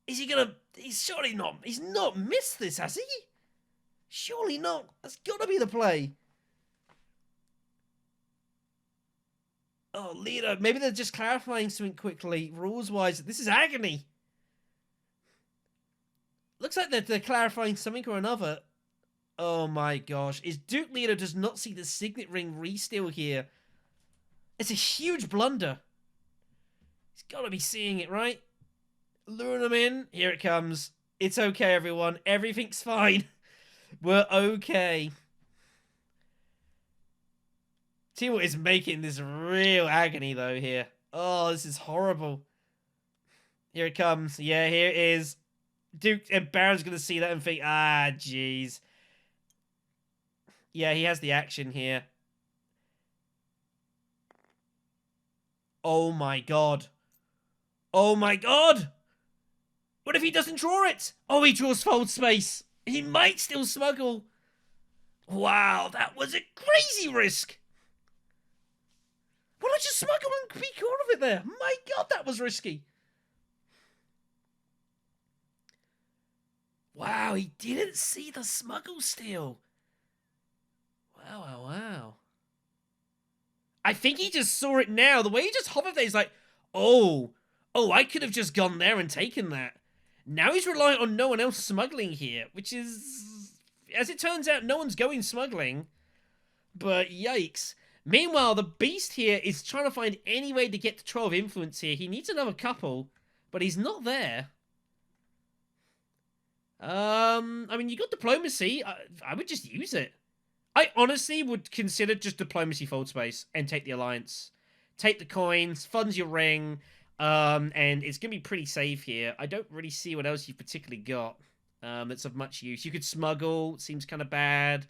Is he gonna... He's surely not... He's not missed this, has he? Surely not. That's got to be the play. Oh, Leto. Maybe they're just clarifying something quickly. Rules-wise, this is agony. Looks like they're clarifying something or another. Oh my gosh. Is Duke Leto does not see the signet ring re-steal here. It's a huge blunder. He's got to be seeing it, right? Luring them in. Here it comes. It's okay, everyone. Everything's fine. We're okay. Timo is making this real agony, though, here. Oh, this is horrible. Here it comes. Yeah, here it is. Duke and Baron's going to see that and think, ah, jeez. Yeah, he has the action here. Oh, my God. Oh, my God. What if he doesn't draw it? Oh, he draws fold space. He might still smuggle. Wow, that was a crazy risk. Why not just smuggle and peek out of it there? My God, that was risky. Wow, he didn't see the smuggle steal. Wow, wow, wow. I think he just saw it now. The way he just hovered there, he's like, oh, I could have just gone there and taken that. Now he's reliant on no one else smuggling here, which is, as it turns out, no one's going smuggling. But yikes. Meanwhile, the Beast here is trying to find any way to get to 12 influence here. He needs another couple, but he's not there. I mean, you got diplomacy. I would just use it. I honestly would consider just diplomacy fold space and take the alliance. Take the coins, funds your ring, and it's going to be pretty safe here. I don't really see what else you've particularly got that's of much use. You could smuggle, seems kind of bad.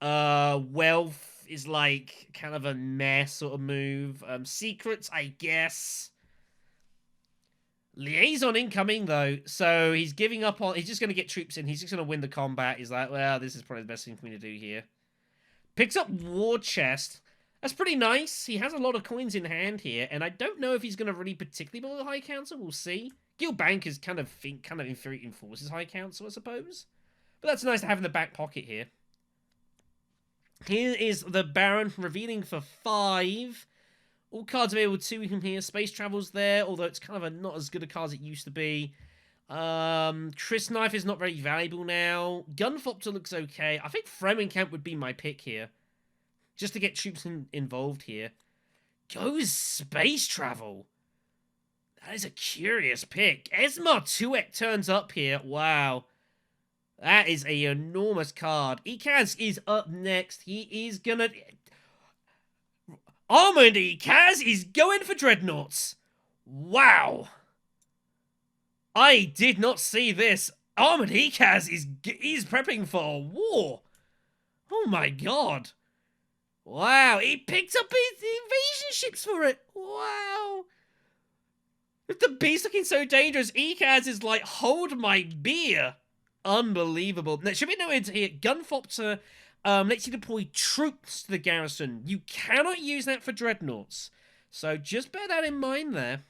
Wealth is like kind of a meh sort of move. Secrets, I guess. Liaison incoming, though, so he's giving up on... He's just going to get troops in. He's just going to win the combat. He's like, well, this is probably the best thing for me to do here. Picks up War Chest. That's pretty nice. He has a lot of coins in hand here, and I don't know if he's going to really particularly build a High Council. We'll see. Guild Bank is kind of enforces High Council, I suppose. But that's nice to have in the back pocket here. Here is the Baron revealing for 5. All cards available to him here. Space Travel's there, although it's kind of not as good a card as it used to be. Chris Knife is not very valuable now. Gunfopter looks okay. I think Fremenkamp would be my pick here. Just to get troops involved here. Goes Space Travel. That is a curious pick. Esmar Tuek turns up here. Wow. That is an enormous card. Ekaz is up next. He is gonna... Armored Ekaz is going for Dreadnoughts. Wow. I did not see this. Armored Ekaz is prepping for a war. Oh my God. Wow, he picked up his invasion ships for it. Wow. If the beast looking so dangerous, Ekaz is like, hold my beer. Unbelievable. Now, should be noted here, Gunfopter lets you deploy troops to the garrison. You cannot use that for Dreadnoughts. So just bear that in mind there.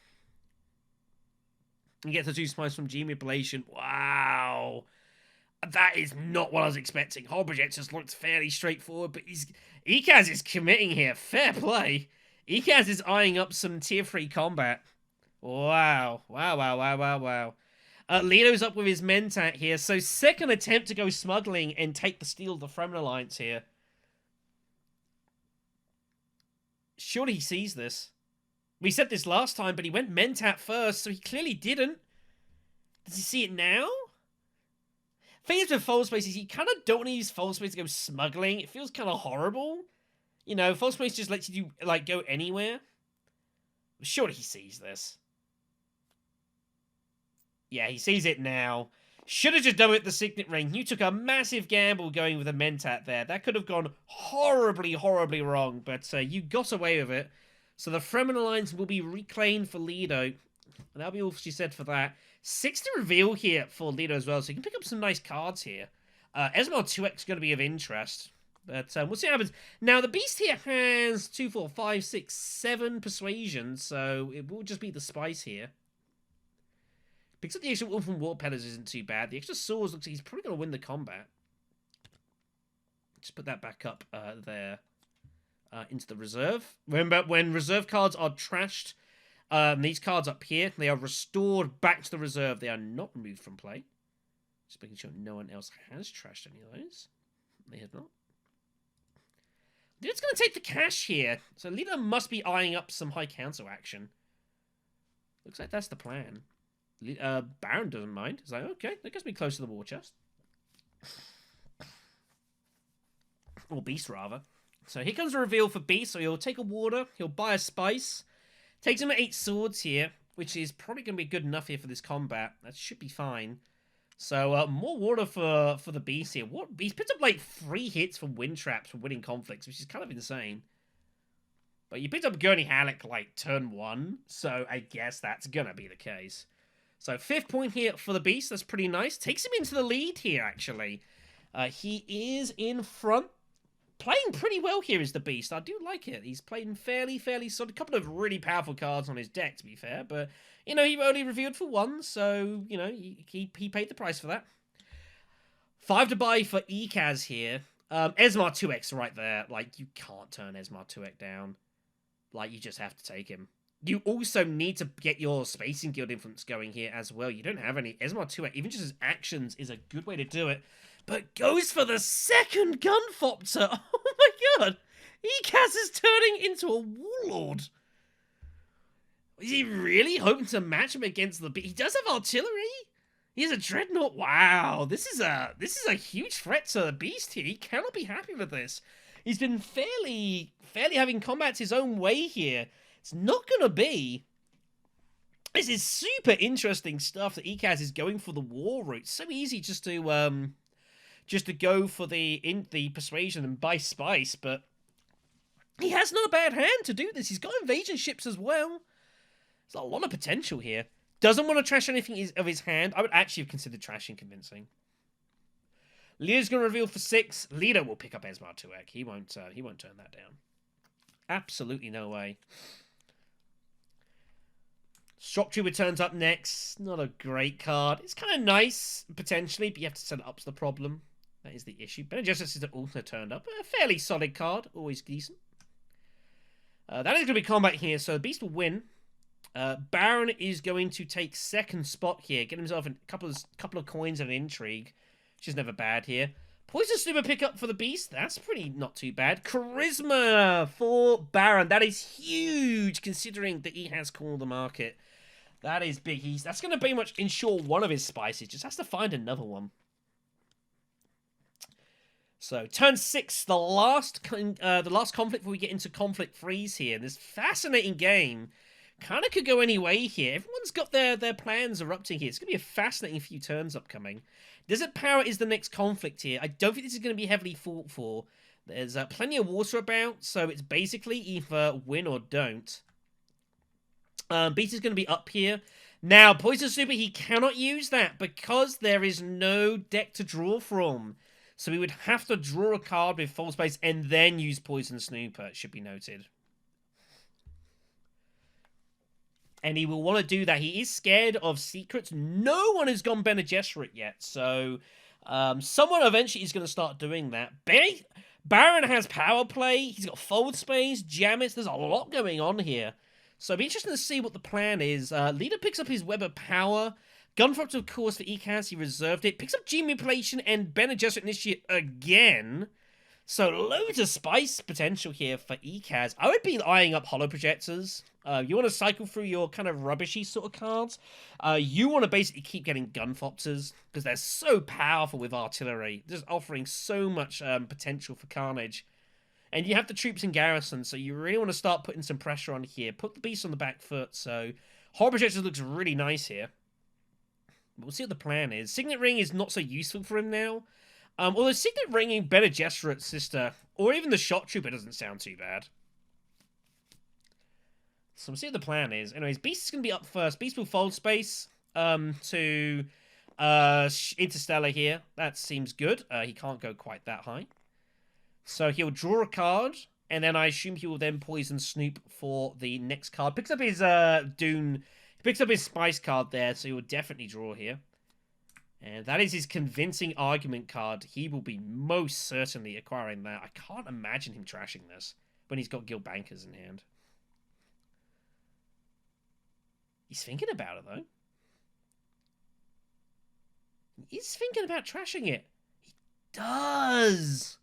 You get the 2 spies from G-Manipulation. Wow. That is not what I was expecting. Whole project just looked fairly straightforward, but Ekaz is committing here. Fair play. Ekaz is eyeing up some tier 3 combat. Wow. Wow, wow, wow, wow, wow. Leto's up with his Mentat here, so second attempt to go smuggling and take the steal of the Fremen Alliance here. Surely he sees this. We said this last time, but he went Mentat first, so he clearly didn't. Does he see it now? Thing is with fold spaces, you kind of don't want to use fold space to go smuggling. It feels kind of horrible. You know, fold space just lets you do, like, go anywhere. Surely he sees this. Yeah, he sees it now. Should have just done it at the Signet Ring. You took a massive gamble going with a Mentat there. That could have gone horribly, horribly wrong, but you got away with it. So the Fremen Alliance will be reclaimed for Leto. And that'll be all she said for that. 6 to reveal here for Leto as well, so you can pick up some nice cards here. Esmar 2X is going to be of interest. But we'll see what happens. Now, the Beast here has 2, 4, 5, 6, 7 persuasion, so it will just be the spice here. Picks up the extra Wolf and War Pellets isn't too bad. The extra Swords looks like he's probably going to win the combat. Just put that back up there into the reserve. Remember, when reserve cards are trashed, these cards up here, they are restored back to the reserve. They are not removed from play. Just making sure no one else has trashed any of those. They have not. Dude's going to take the cash here. So Leader must be eyeing up some high council action. Looks like that's the plan. Baron doesn't mind. He's like, okay, that gets me close to the war chest. Or Beast, rather. So here comes a reveal for Beast. So he'll take a water. He'll buy a spice. Takes him at 8 swords here, which is probably going to be good enough here for this combat. That should be fine. So more water for the Beast here. He's picked up like 3 hits from wind traps for winning conflicts, which is kind of insane. But you picked up Gurney Halleck like turn 1, so I guess that's going to be the case. So 5th point here for the Beast. That's pretty nice. Takes him into the lead here, actually. He is in front. Playing pretty well here is the Beast. I do like it. He's playing fairly solid. A couple of really powerful cards on his deck, to be fair. But, you know, he only revealed for 1. So, you know, he paid the price for that. 5 to buy for Ekaz here. Esmar 2X right there. Like, you can't turn Esmar 2X down. Like, you just have to take him. You also need to get your Spacing Guild influence going here as well. You don't have any. Esmar 2X, even just his actions, is a good way to do it. But goes for the second Gunfopter. Oh my god. Ekaz is turning into a Warlord. Is he really hoping to match him against the... He does have artillery. He has a Dreadnought. Wow. This is a huge threat to the Beast here. He cannot be happy with this. He's been fairly having combats his own way here. It's not going to be... This is super interesting stuff that Ekaz is going for the war route. So easy just to go for the persuasion and buy spice, but he has not a bad hand to do this. He's got invasion ships as well. There's a lot of potential here. Doesn't want to trash anything of his hand. I would actually have considered trashing convincing. Leo's going to reveal for 6. Leo will pick up Esmar 2X. He won't turn that down. Absolutely no way. Shock Trooper turns up next. Not a great card. It's kind of nice, potentially, but you have to set it up to the problem. That is the issue. Bene Gesserit is also turned up. A fairly solid card. Always decent. That is going to be combat here, so the Beast will win. Baron is going to take 2nd spot here. Get himself a couple of coins and an intrigue. Which is never bad here. Poison Snooper pickup for the Beast. That's pretty not too bad. Charisma for Baron. That is huge, considering that he has called the market. That is big. That's going to pretty much ensure one of his spices. Just has to find another one. So, turn 6, the last conflict before we get into conflict freeze here. This fascinating game kind of could go any way here. Everyone's got their plans erupting here. It's going to be a fascinating few turns upcoming. Desert Power is the next conflict here. I don't think this is going to be heavily fought for. There's plenty of water about, so it's basically either win or don't. Beast is going to be up here. Now, Poison Super, he cannot use that because there is no deck to draw from. So we would have to draw a card with full space and then use Poison Snooper, it should be noted. And he will want to do that. He is scared of secrets. No one has gone Bene Gesserit yet. So someone eventually is going to start doing that. Baron has power play. He's got fold space, Jammits. There's a lot going on here. So it'll be interesting to see what the plan is. Leader picks up his Web of Power. Gunfopter, of course, for Ekaz. He reserved it. Picks up Gene Manipulation and Bene Gesserit Initiate again. So loads of spice potential here for Ekaz. I would be eyeing up Hollow Projectors. You want to cycle through your kind of rubbishy sort of cards. You want to basically keep getting Gunfopters because they're so powerful with artillery. Just offering so much potential for carnage. And you have the troops in garrison, so you really want to start putting some pressure on here. Put the Beast on the back foot, so Hollow Projectors looks really nice here. We'll see what the plan is. Signet Ring is not so useful for him now. Although Signet Ringing Bene Gesserit's sister, or even the Shot Trooper, doesn't sound too bad. So we'll see what the plan is. Anyways, Beast is going to be up first. Beast will fold space to Interstellar here. That seems good. He can't go quite that high. So he'll draw a card, and then I assume he will then poison Snoop for the next card. Picks up his Dune. He picks up his Spice card there, so he will definitely draw here. And that is his convincing argument card. He will be most certainly acquiring that. I can't imagine him trashing this when he's got Guild Bankers in hand. He's thinking about it, though. He's thinking about trashing it. He does.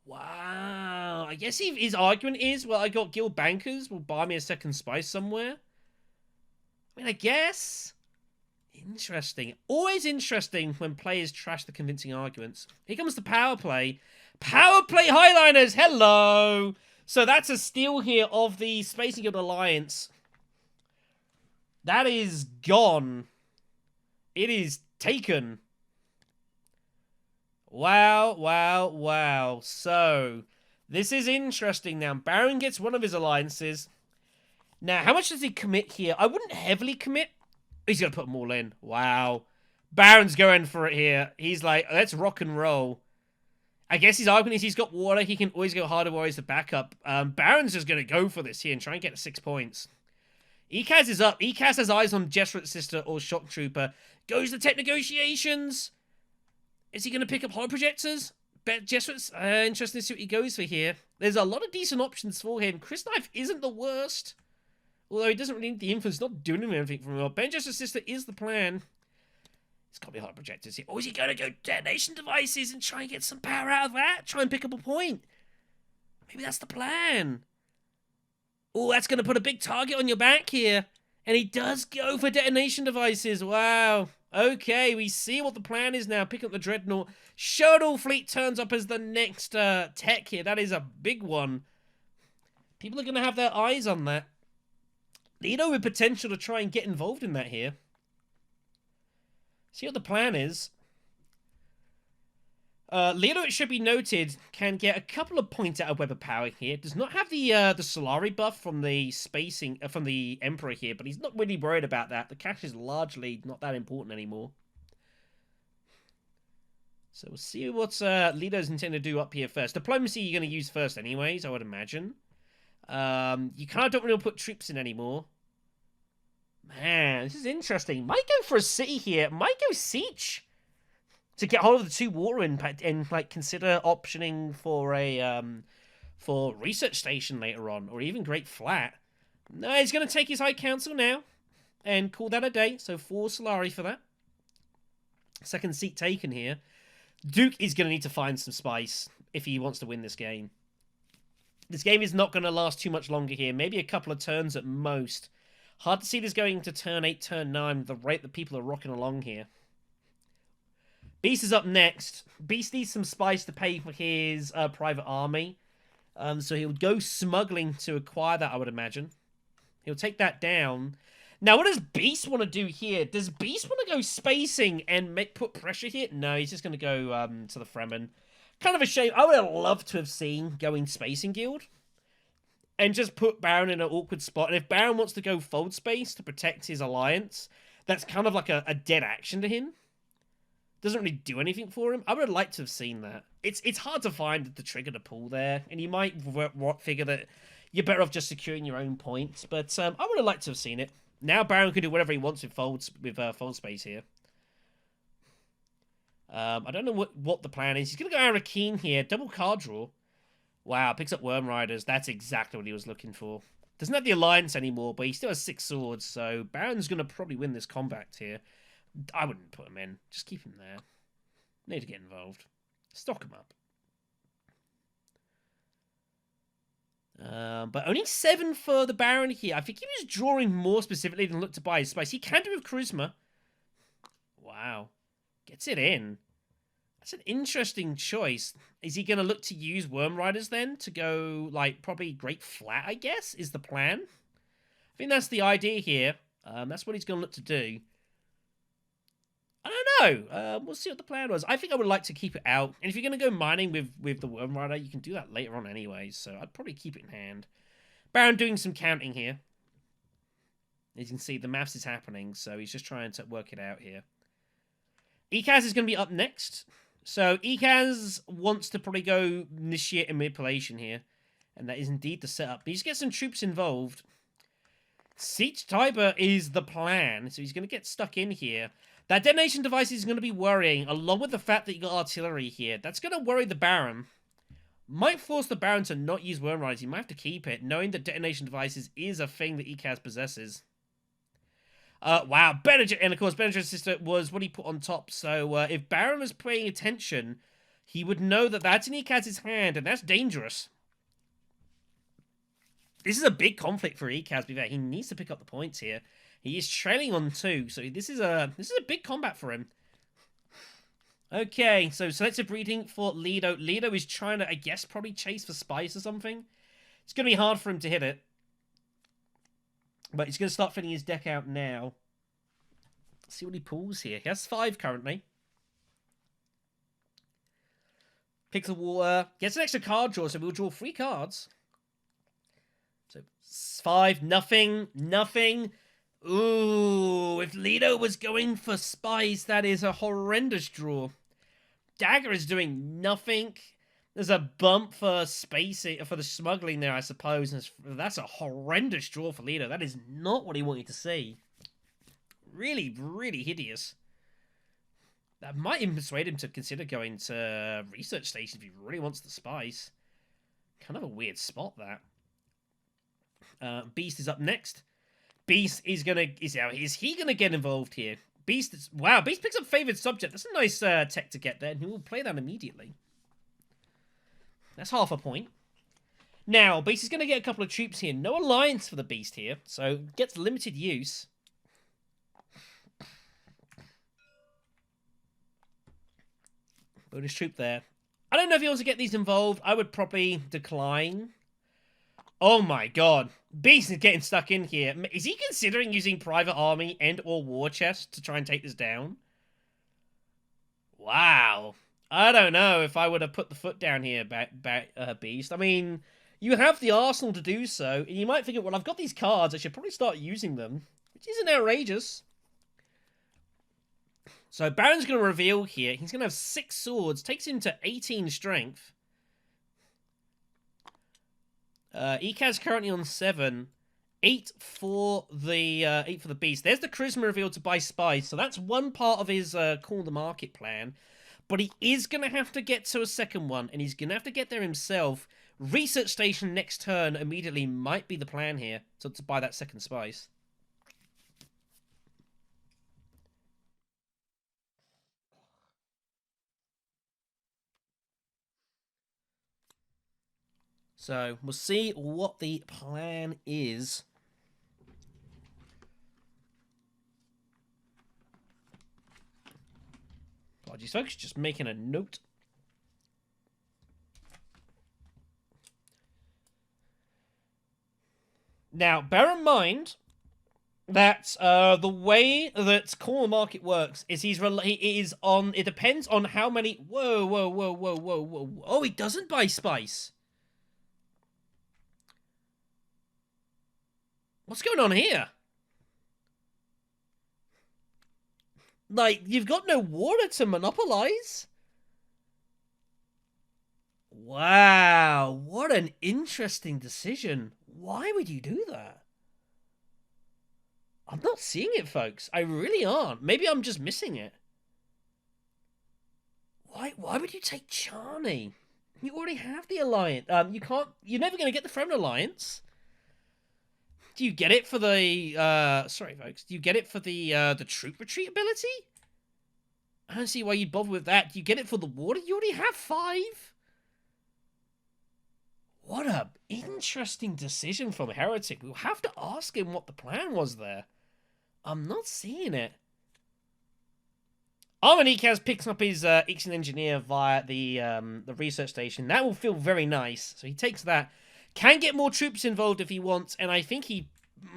Wow. I guess his argument is, well, I got Guild Bankers. Will buy me a second Spice somewhere. I mean, I guess. Interesting. Always interesting when players trash the convincing arguments. Here comes the power play. Power play Highliners. Hello. So that's a steal here of the Space Guild Alliance. That is gone. It is taken. Wow, wow, wow. So, this is interesting now. Baron gets one of his alliances. Now, how much does he commit here? I wouldn't heavily commit. He's going to put them all in. Wow. Baron's going for it here. He's like, let's rock and roll. I guess his argument is he's got water. He can always go harder while he's the backup. Baron's just going to go for this here and try and get 6 points. Ekaz is up. Ekaz has eyes on Gesserit's sister or Shock Trooper. Goes to tech negotiations. Is he going to pick up Horror Projectors? Bet Gesserit's interesting to see what he goes for here. There's a lot of decent options for him. Chris Knife isn't the worst. Although he doesn't really need the influence. Not doing anything from him. Ben Gesserit's sister is the plan. It's got to be Horror Projectors here. Or is he going to go Detonation Devices and try and get some power out of that? Try and pick up a point. Maybe that's the plan. Oh, that's going to put a big target on your back here. And he does go for Detonation Devices. Wow. Okay, we see what the plan is now. Pick up the Dreadnought. Shuttle Fleet turns up as the next tech here. That is a big one. People are going to have their eyes on that. Leto with potential to try and get involved in that here. See what the plan is. Leto, it should be noted, can get a couple of points out of Web of Power here. Does not have the Solari buff from the spacing from the Emperor here, but he's not really worried about that. The cash is largely not that important anymore. So we'll see what Leto's intending to do up here first. Diplomacy you're going to use first anyways, I would imagine. You kind of don't really put troops in anymore. Man, this is interesting. Might go for a city here. Might go siege to get hold of the 2 water impact and like consider optioning for a for research station later on, or even Great Flat. No, he's going to take his High Council now and call that a day. So 4 Solari for that. Second seat taken here. Duke is going to need to find some spice if he wants to win this game. This game is not going to last too much longer here. Maybe a couple of turns at most. Hard to see this going to turn 8, turn 9, the rate that people are rocking along here. Beast is up next. Beast needs some spice to pay for his private army. So he'll go smuggling to acquire that, I would imagine. He'll take that down. Now, what does Beast want to do here? Does Beast want to go spacing and put pressure here? No, he's just going to go to the Fremen. Kind of a shame. I would have loved to have seen going Spacing Guild and just put Baron in an awkward spot. And if Baron wants to go fold space to protect his alliance, that's kind of like a dead action to him. Doesn't really do anything for him. I would have liked to have seen that. It's hard to find the trigger to pull there, and you might figure that you're better off just securing your own points. But I would have liked to have seen it. Now Baron can do whatever he wants with fold space here. I don't know what the plan is. He's going to go Arakeen here. Double card draw. Wow, picks up Worm Riders. That's exactly what he was looking for. Doesn't have the Alliance anymore, but he still has 6 swords, so Baron's going to probably win this combat here. I wouldn't put him in. Just keep him there. Need to get involved. Stock him up. But only 7 for the Baron here. I think he was drawing more specifically than look to buy his spice. He can do with Charisma. Wow. Gets it in. That's an interesting choice. Is he going to look to use Worm Riders then to go, like, probably Great Flat, I guess, is the plan? I think that's the idea here. That's what he's going to look to do. know. We'll see what the plan was. I think I would like to keep it out. And if you're going to go mining with the Worm Rider, you can do that later on anyway. So I'd probably keep it in hand. Baron doing some counting here. As you can see, the maths is happening. So he's just trying to work it out here. Ekaz is going to be up next. So Ekaz wants to probably go initiate a manipulation here. And that is indeed the setup. But he's get some troops involved. Siege Tiber is the plan. So he's going to get stuck in here. That detonation device is going to be worrying, along with the fact that you got artillery here. That's going to worry the Baron. Might force the Baron to not use Worm Riders. He might have to keep it, knowing that detonation devices is a thing that Ekaz possesses. Wow, Benedict, and of course Benedict's sister was what he put on top. So if Baron was paying attention, he would know that that's in Ekaz's hand, and that's dangerous. This is a big conflict for Ekaz. He needs to pick up the points here. He is trailing on 2, so this is a big combat for him. Okay, so selective breeding for Lido. Lido is trying to, I guess, probably chase for spice or something. It's going to be hard for him to hit it. But he's going to start filling his deck out now. Let's see what he pulls here. He has 5 currently. Picks a water. Gets an extra card draw, so we'll draw 3 cards. So 5, nothing. Ooh, if Lido was going for spice, that is a horrendous draw. Dagger is doing nothing. There's a bump for spacing, for the smuggling there, I suppose. And that's a horrendous draw for Lido. That is not what he wanted to see. Really, really hideous. That might even persuade him to consider going to research station if he really wants the spice. Kind of a weird spot, that. Beast is up next. Beast is he gonna get involved here? Beast picks up favored subject. That's a nice tech to get there, and he will play that immediately. That's half a point. Now, Beast is going to get a couple of troops here. No alliance for the Beast here, so gets limited use. Bonus troop there. I don't know if he wants to get these involved. I would probably decline. Oh my god. Beast is getting stuck in here. Is he considering using Private Army and or War Chest to try and take this down? Wow. I don't know if I would have put the foot down here, Beast. I mean, you have the arsenal to do so, and you might think, well, I've got these cards, I should probably start using them, which isn't outrageous. So Baron's going to reveal here. He's going to have 6 swords, takes him to 18 strength. Ekaz currently on 7. 8 for the Beast. There's the charisma reveal to buy spice, so that's one part of his call the market plan. But he is going to have to get to a second one, and he's going to have to get there himself. Research station next turn immediately might be the plan here, to buy that second spice. So, we'll see what the plan is. Apologies, folks, just making a note. Now, bear in mind that the way that core market works is it depends on how many. Whoa. Oh, he doesn't buy spice. What's going on here? Like, you've got no water to monopolize? Wow, what an interesting decision. Why would you do that? I'm not seeing it, folks. I really aren't. Maybe I'm just missing it. Why would you take Charney? You already have the alliance. You're never going to get the Fremen alliance. Do you get it for the, sorry folks, do you get it for the troop retreat ability? I don't see why you'd bother with that. Do you get it for the water? You already have 5. What a interesting decision from Heretic. We'll have to ask him what the plan was there. I'm not seeing it. Armanikaz picks up his Ixen Engineer via the research station. That will feel very nice. So he takes that. Can get more troops involved if he wants, and I think he...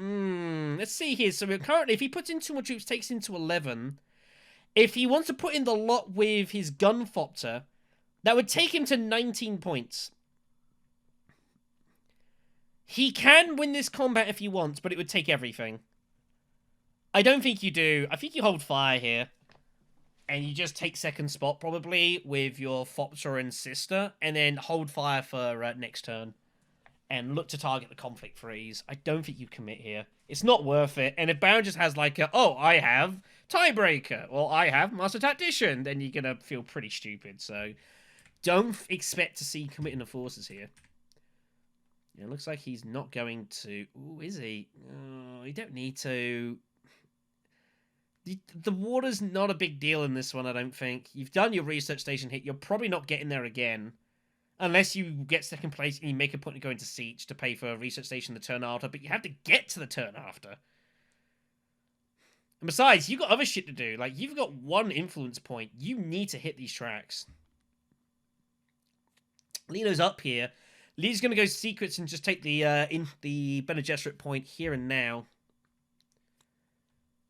let's see here. So we're currently, if he puts in 2 more troops, takes into 11. If he wants to put in the lot with his Gunfopter, that would take him to 19 points. He can win this combat if he wants, but it would take everything. I don't think you do. I think you hold fire here. And you just take second spot, probably, with your Fopter and Sister, and then hold fire for next turn. And look to target the conflict freeze. I don't think you commit here. It's not worth it. And if Baron just has like a, oh, I have Tiebreaker, or I have Master Tactician, then you're going to feel pretty stupid. So don't expect to see committing the forces here. It looks like he's not going to... Ooh, is he? Oh, you don't need to... The water's not a big deal in this one, I don't think. You've done your research station hit. You're probably not getting there again. Unless you get second place and you make a point of going to Siege to pay for a research station the turn after. But you have to get to the turn after. And besides, you've got other shit to do. Like, you've got one influence point. You need to hit these tracks. Lino's up here. Lee's going to go secrets and just take the Bene Gesserit point here and now.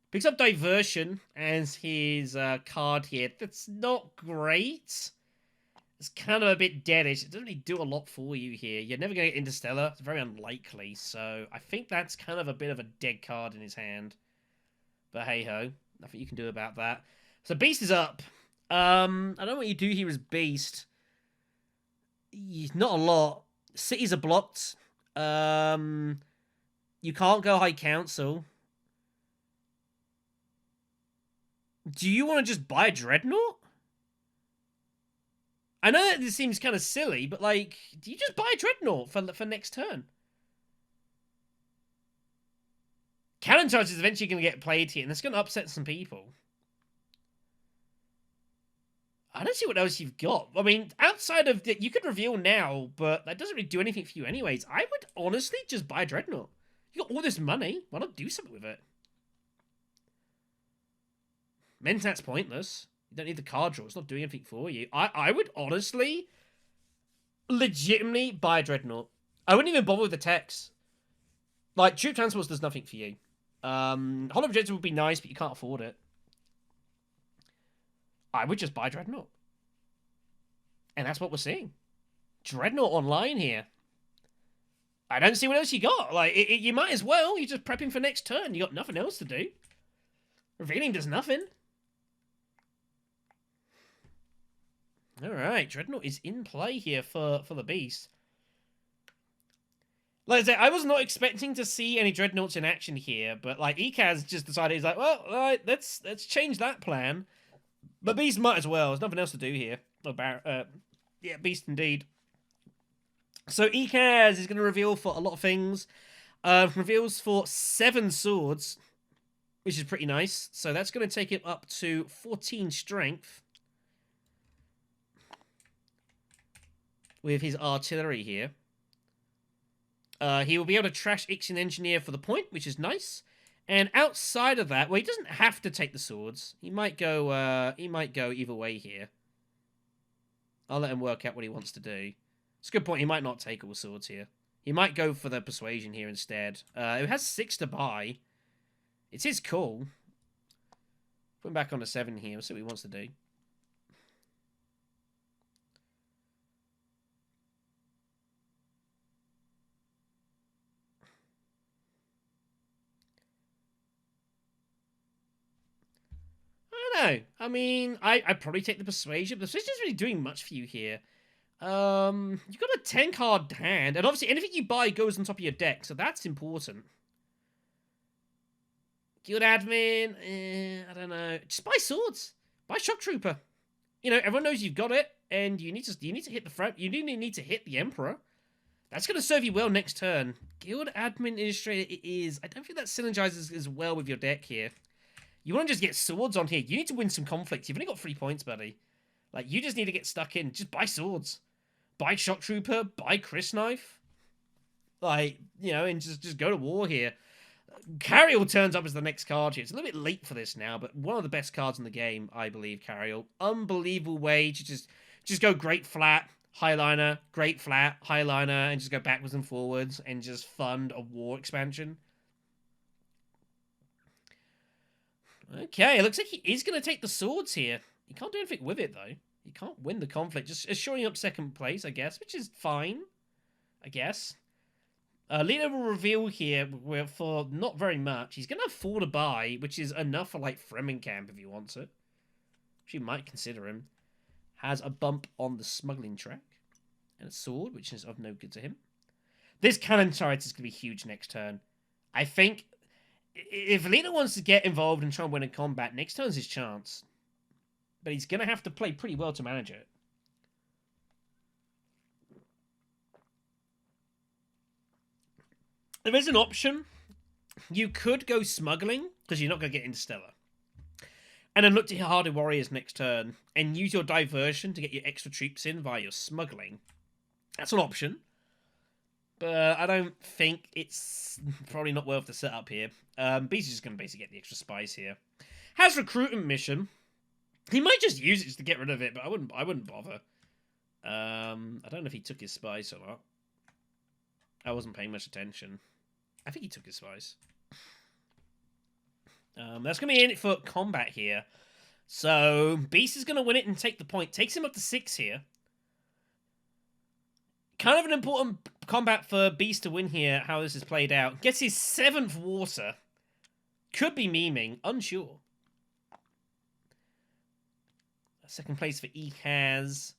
Picks up Diversion as his card here. That's not great. It's kind of a bit deadish. It doesn't really do a lot for you here. You're never going to get Interstellar. It's very unlikely. So I think that's kind of a bit of a dead card in his hand. But hey-ho. Nothing you can do about that. So Beast is up. I don't know what you do here as Beast. Not a lot. Cities are blocked. You can't go High Council. Do you want to just buy a Dreadnought? I know that this seems kind of silly, but, like, do you just buy a Dreadnought for next turn? Cannon Charge is eventually going to get played here, and it's going to upset some people. I don't see what else you've got. I mean, outside of that, you could reveal now, but that doesn't really do anything for you anyways. I would honestly just buy a Dreadnought. You got all this money. Why not do something with it? Mentat's pointless. You don't need the card draw. It's not doing anything for you. I would honestly, legitimately buy a Dreadnought. I wouldn't even bother with the text. Like, Troop Transports does nothing for you. Hollow Projector would be nice, but you can't afford it. I would just buy Dreadnought. And that's what we're seeing. Dreadnought online here. I don't see what else you got. Like, you might as well. You're just prepping for next turn. You got nothing else to do. Revealing does nothing. Alright, Dreadnought is in play here for the Beast. Like I say, I was not expecting to see any Dreadnoughts in action here, but like Ekaz just decided, he's like, well, alright, let's change that plan. But Beast might as well. There's nothing else to do here. Yeah, Beast indeed. So Ekaz is going to reveal for a lot of things. Reveals for 7 swords, which is pretty nice. So that's going to take it up to 14 strength. With his artillery here. He will be able to trash Ixion Engineer for the point, which is nice. And outside of that, well, he doesn't have to take the swords. He might go either way here. I'll let him work out what he wants to do. It's a good point. He might not take all the swords here. He might go for the persuasion here instead. It has 6 to buy. It's his call. Put him back on to 7 here. We'll see what he wants to do. No, I mean, I'd probably take the Persuasion. The Persuasion isn't really doing much for you here. You've got a 10-card hand, and obviously anything you buy goes on top of your deck, so that's important. Guild Admin, I don't know. Just buy swords. Buy Shock Trooper. You know, everyone knows you've got it, and you need to hit the front. You need to hit the Emperor. That's going to serve you well next turn. Guild Admin Administrator it is. I don't think that synergizes as well with your deck here. You want to just get swords on here. You need to win some conflicts. You've only got 3 points, buddy. Like, you just need to get stuck in. Just buy swords. Buy Shock Trooper. Buy Chris Knife. Like, you know, and just go to war here. Carriel turns up as the next card here. It's a little bit late for this now, but one of the best cards in the game, I believe, Carriel. Unbelievable way to just go great flat, highliner, great flat, highliner, and just go backwards and forwards and just fund a war expansion. Okay, it looks like he is going to take the swords here. He can't do anything with it, though. He can't win the conflict. Just assuring up second place, I guess, which is fine. I guess. Leader will reveal here for not very much. He's going to have 4 to buy, which is enough for, like, Fremenkamp if he wants it. She might consider him. Has a bump on the smuggling track. And a sword, which is of no good to him. This cannon turret is going to be huge next turn. I think if Leader wants to get involved and try and win a combat, next turn's his chance. But he's going to have to play pretty well to manage it. There is an option. You could go smuggling, because you're not going to get Interstellar. And then look to Hardy Warriors next turn, and use your diversion to get your extra troops in via your smuggling. That's an option. But I don't think it's probably not worth the setup here. Beast is just going to basically get the extra spice here. Has recruitment mission. He might just use it just to get rid of it, but I wouldn't bother. I don't know if he took his spice or not. I wasn't paying much attention. I think he took his spice. That's going to be in it for combat here. So, Beast is going to win it and take the point. Takes him up to 6 here. Kind of an important combat for Beast to win here, how this is played out. Gets his 7th water. Could be memeing. Unsure. Second place for Ekaz.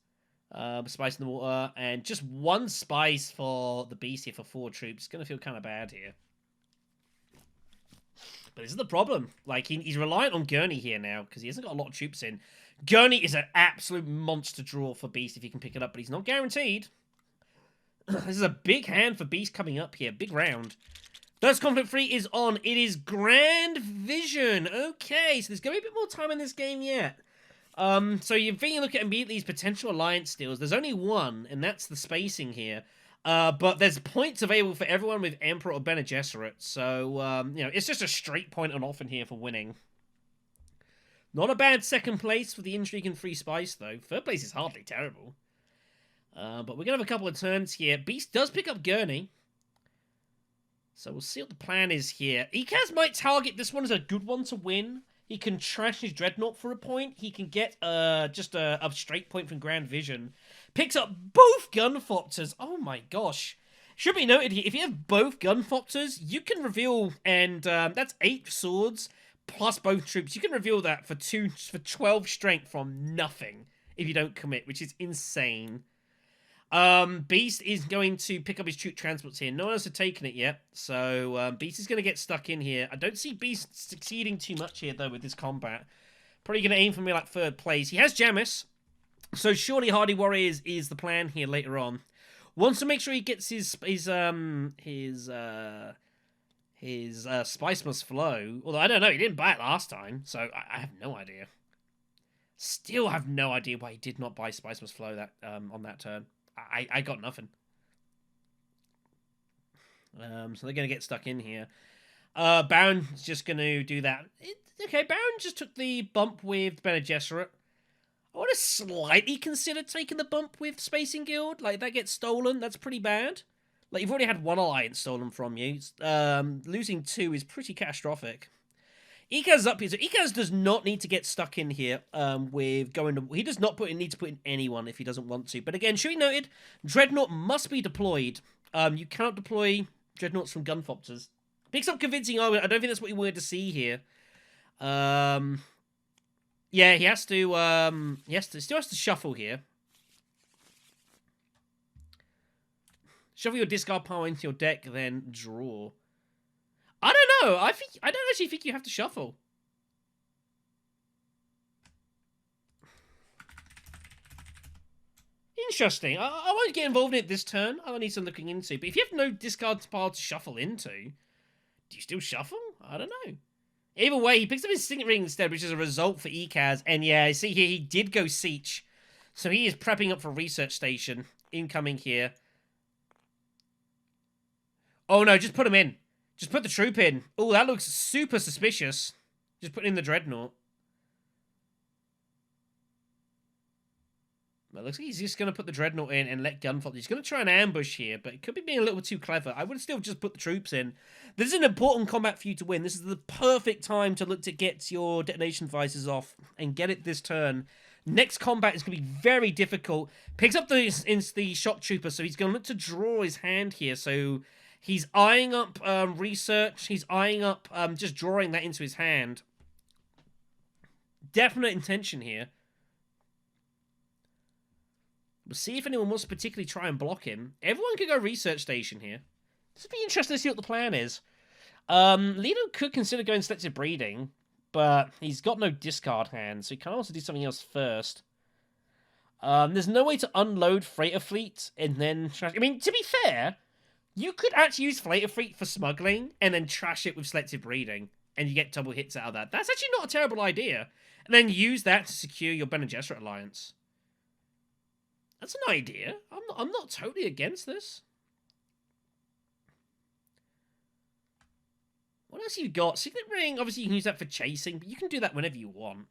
Spice in the water. And just 1 spice for the Beast here for 4 troops. Going to feel kind of bad here. But this is the problem. Like, he's reliant on Gurney here now, because he hasn't got a lot of troops in. Gurney is an absolute monster draw for Beast if he can pick it up, but he's not guaranteed. This is a big hand for Beast coming up here. Big round. First conflict free is on. It is Grand Vision. Okay, so there's going to be a bit more time in this game yet. So you think you look at immediately these potential alliance deals. There's only one, and that's the spacing here. But there's points available for everyone with Emperor or Bene Gesserit. So, you know, it's just a straight point on off in here for winning. Not a bad second place for the intrigue and free spice, though. Third place is hardly terrible. But we're going to have a couple of turns here. Beast does pick up Gurney. So we'll see what the plan is here. Ekaz might target this one as a good one to win. He can trash his Dreadnought for a point. He can get just a straight point from Grand Vision. Picks up both Gunfoctors. Oh my gosh. Should be noted here, if you have both Gunfoctors, you can reveal, and that's 8 swords plus both troops. You can reveal that for 12 strength from nothing if you don't commit, which is insane. Beast is going to pick up his troop transports here. No one else has taken it yet, so Beast is going to get stuck in here. I don't see Beast succeeding too much here, though, with this combat. Probably going to aim for me like 3rd place. He has Jamis, so surely Hardy Warriors is the plan here later on. Wants to make sure he gets his Spice Must Flow. Although, I don't know, he didn't buy it last time, so I have no idea. Still have no idea why he did not buy Spice Must Flow that on that turn. I got nothing. So they're going to get stuck in here. Baron's just going to do that. Okay, Baron just took the bump with Bene Gesserit. I want to slightly consider taking the bump with Spacing Guild. Like, that gets stolen. That's pretty bad. Like, you've already had 1 alliance stolen from you. Losing 2 is pretty catastrophic. Ekaz is up here, so Ekaz does not need to get stuck in here with going to... He does not need to put in anyone if he doesn't want to. But again, should be noted, Dreadnought must be deployed. You cannot deploy Dreadnoughts from Gunfoctors. Picks up convincing argument. I don't think that's what he wanted to see here. Yeah, he has to... still has to shuffle here. Shuffle your discard power into your deck, then draw. I don't know. I don't actually think you have to shuffle. Interesting. I won't get involved in it this turn. I'll need some looking into. But if you have no discard pile to shuffle into, do you still shuffle? I don't know. Either way, he picks up his Signet Ring instead, which is a result for Ekaz. And yeah, see here, he did go Siege. So he is prepping up for Research Station. Incoming here. Oh no, just put him in. Just put the troop in. Oh, that looks super suspicious. Just put in the Dreadnought. Well, it looks like he's just going to put the Dreadnought in and let gunfire. He's going to try and ambush here, but it could be being a little too clever. I would have still just put the troops in. This is an important combat for you to win. This is the perfect time to look to get your detonation devices off and get it this turn. Next combat is going to be very difficult. Picks up the shock trooper, so he's going to look to draw his hand here. So he's eyeing up research. He's eyeing up just drawing that into his hand. Definite intention here. We'll see if anyone wants to particularly try and block him. Everyone could go research station here. This would be interesting to see what the plan is. Leto could consider going selective breeding, but he's got no discard hand, so he can also do something else first. There's no way to unload Freighter Fleet and then trash. I mean, to be fair, you could actually use Freighter Fleet for smuggling and then trash it with selective breeding, and you get double hits out of that. That's actually not a terrible idea. And then use that to secure your Bene Gesserit alliance. That's an idea. I'm not totally against this. What else you got? Signet Ring, obviously you can use that for chasing, but you can do that whenever you want.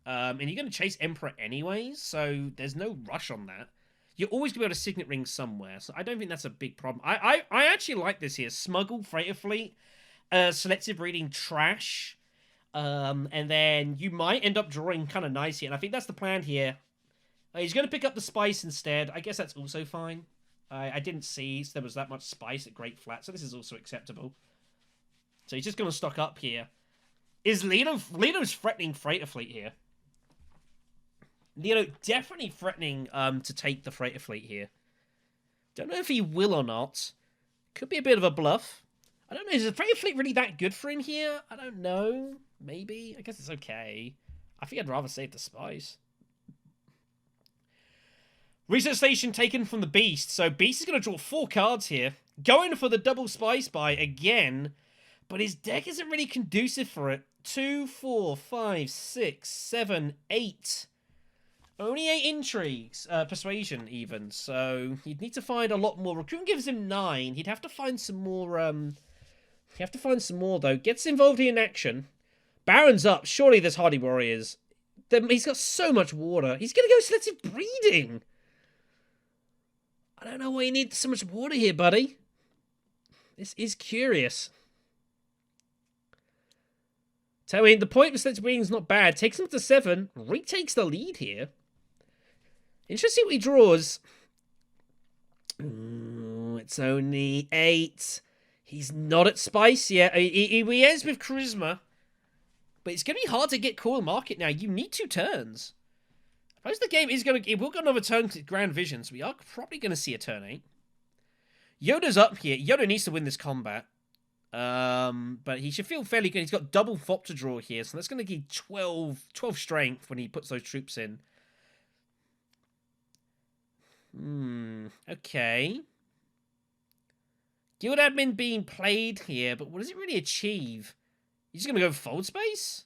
And you're going to chase Emperor anyways, so there's no rush on that. You're always going to be able to Signet Ring somewhere, so I don't think that's a big problem. I actually like this here. Smuggle, Freighter Fleet, selective breeding, trash, and then you might end up drawing kind of nice here, and I think that's the plan here. He's going to pick up the spice instead. I guess that's also fine. I didn't see there was that much spice at Great Flat, so this is also acceptable. So he's just going to stock up here. Is Leto's threatening Freighter Fleet here? Leto definitely threatening to take the Freighter Fleet here. Don't know if he will or not. Could be a bit of a bluff. I don't know. Is the Freighter Fleet really that good for him here? I don't know. Maybe. I guess it's okay. I think I'd rather save the spice. Research station taken from the Beast. So Beast is going to draw 4 cards here. Going for the double spice buy again. But his deck isn't really conducive for it. 2, 4, 5, 6, 7, 8. Only 8 intrigues. Persuasion even. So he'd need to find a lot more. Recruitment gives him 9. He'd have to find some more. He'd have to find some more though. Gets involved in action. Baron's up. Surely there's Hardy Warriors. He's got so much water. He's going to go selective breeding. I don't know why you need so much water here, buddy. This is curious. So, I mean, the point with selective breeding is not bad. Takes him to 7. Retakes the lead here. Interesting what he draws. Ooh, it's only 8. He's not at spice yet. He ends with charisma. But it's going to be hard to get Coil Market now. You need 2 turns. I suppose the game is going to... It will go another turn to Grand Vision, so we are probably going to see a turn 8. Yoda's up here. Yoda needs to win this combat. But he should feel fairly good. He's got double FOP to draw here, so that's going to give 12 strength when he puts those troops in. Okay. Guild Admin being played here, but what does it really achieve? He's going to go fold space?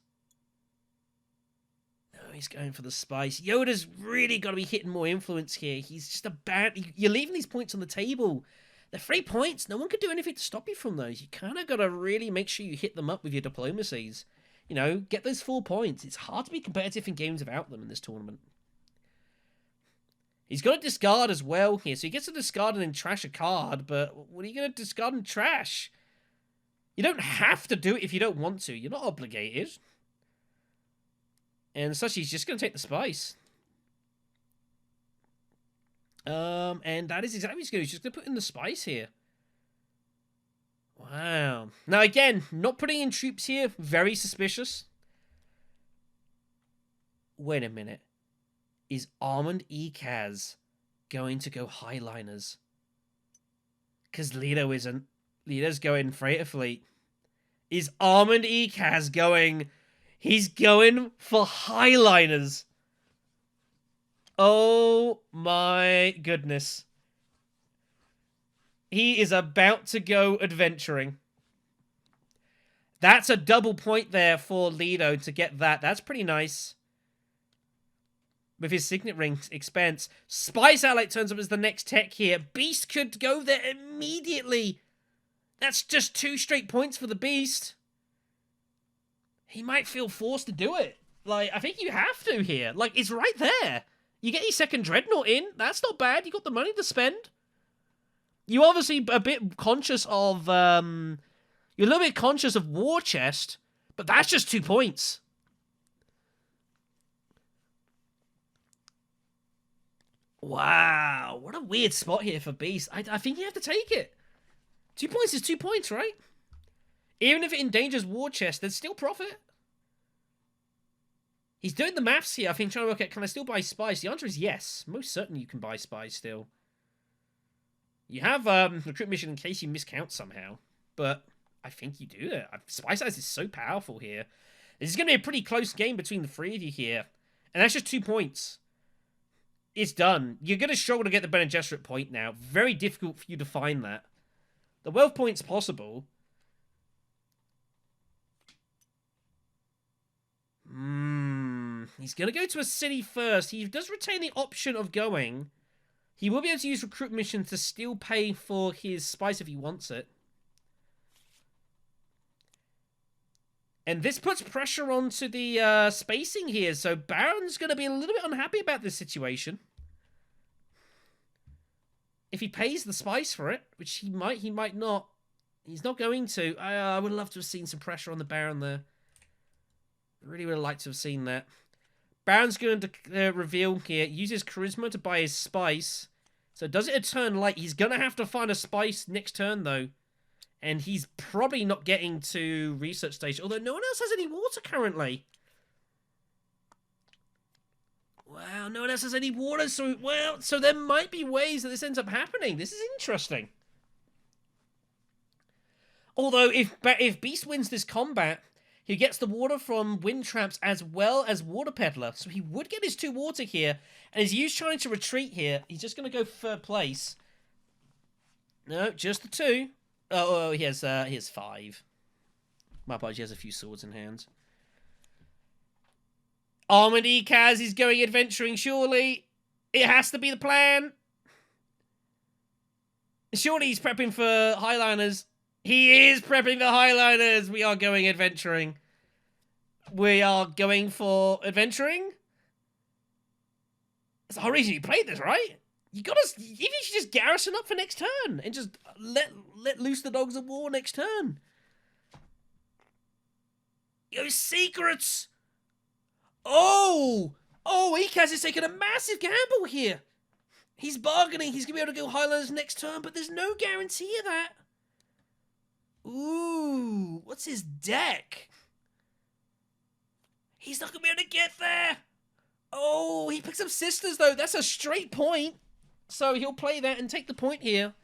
No, he's going for the spice. Yoda's really got to be hitting more influence here. He's just a bad... You're leaving these points on the table. They're 3 points. No one can do anything to stop you from those. You kind of got to really make sure you hit them up with your diplomacies. You know, get those 4 points. It's hard to be competitive in games without them in this tournament. He's got to discard as well here. So he gets to discard and then trash a card, but what are you going to discard and trash? You don't have to do it if you don't want to. You're not obligated. And such, he's just going to take the spice. And that is exactly what he's going to do. He's just going to put in the spice here. Wow. Now, again, not putting in troops here. Very suspicious. Wait a minute. Is Armand Ekaz going to go Highliners? Because Leto isn't. Leto's going Freighter Fleet. Is Armand Ekaz going... He's going for Highliners. Oh my goodness. He is about to go adventuring. That's a double point there for Leto to get that. That's pretty nice. With his Signet Ring expense. Spice Ally turns up as the next tech here. Beast could go there immediately. That's just 2 straight points for the Beast. He might feel forced to do it. Like, I think you have to here. Like, it's right there. You get your second Dreadnought in. That's not bad. You got the money to spend. You're obviously a bit conscious of, you're a little bit conscious of War Chest, but that's just 2 points. Wow, what a weird spot here for Beast. I think you have to take it. 2 points is 2 points, right? Even if it endangers War Chest, there's still profit. He's doing the maths here, I think, trying to work out, can I still buy spies? The answer is yes. Most certainly you can buy spies still. You have recruit mission in case you miscount somehow, but I think you do it. Spy size is so powerful here. This is going to be a pretty close game between the three of you here, and that's just 2 points. It's done. You're going to struggle to get the Bene Gesserit point now. Very difficult for you to find that. The wealth point's possible. He's going to go to a city first. He does retain the option of going. He will be able to use recruit mission to still pay for his spice if he wants it. And this puts pressure onto the spacing here. So Baron's going to be a little bit unhappy about this situation. If he pays the spice for it, which he might not. He's not going to. I would love to have seen some pressure on the Baron there. Really would have liked to have seen that. Baron's going to reveal here. Uses charisma to buy his spice. So does it a turn light? He's going to have to find a spice next turn, though. And he's probably not getting to research stage. Although no one else has any water currently. Wow, no one else has any water. So there might be ways that this ends up happening. This is interesting. Although if Beast wins this combat, he gets the water from Wind Traps as well as Water Peddler. So he would get his 2 water here. And as he's trying to retreat here, he's just going to go 3rd place. No, just the 2. Oh, he has 5. My apologies, he has a few swords in hand. Armored Ekaz is going adventuring, surely. It has to be the plan. Surely he's prepping for Highliners. He is prepping for Highliners. We are going adventuring. We are going for adventuring. That's the whole reason you played this, right? You should just garrison up for next turn and just let loose the dogs of war next turn. Yo, secrets. Oh, Ekaz is taking a massive gamble here. He's bargaining. He's gonna be able to go Highlanders next turn, but there's no guarantee of that. Ooh, what's his deck? He's not gonna be able to get there. Oh, he picks up Sisters though. That's a straight point. So he'll play that and take the point here.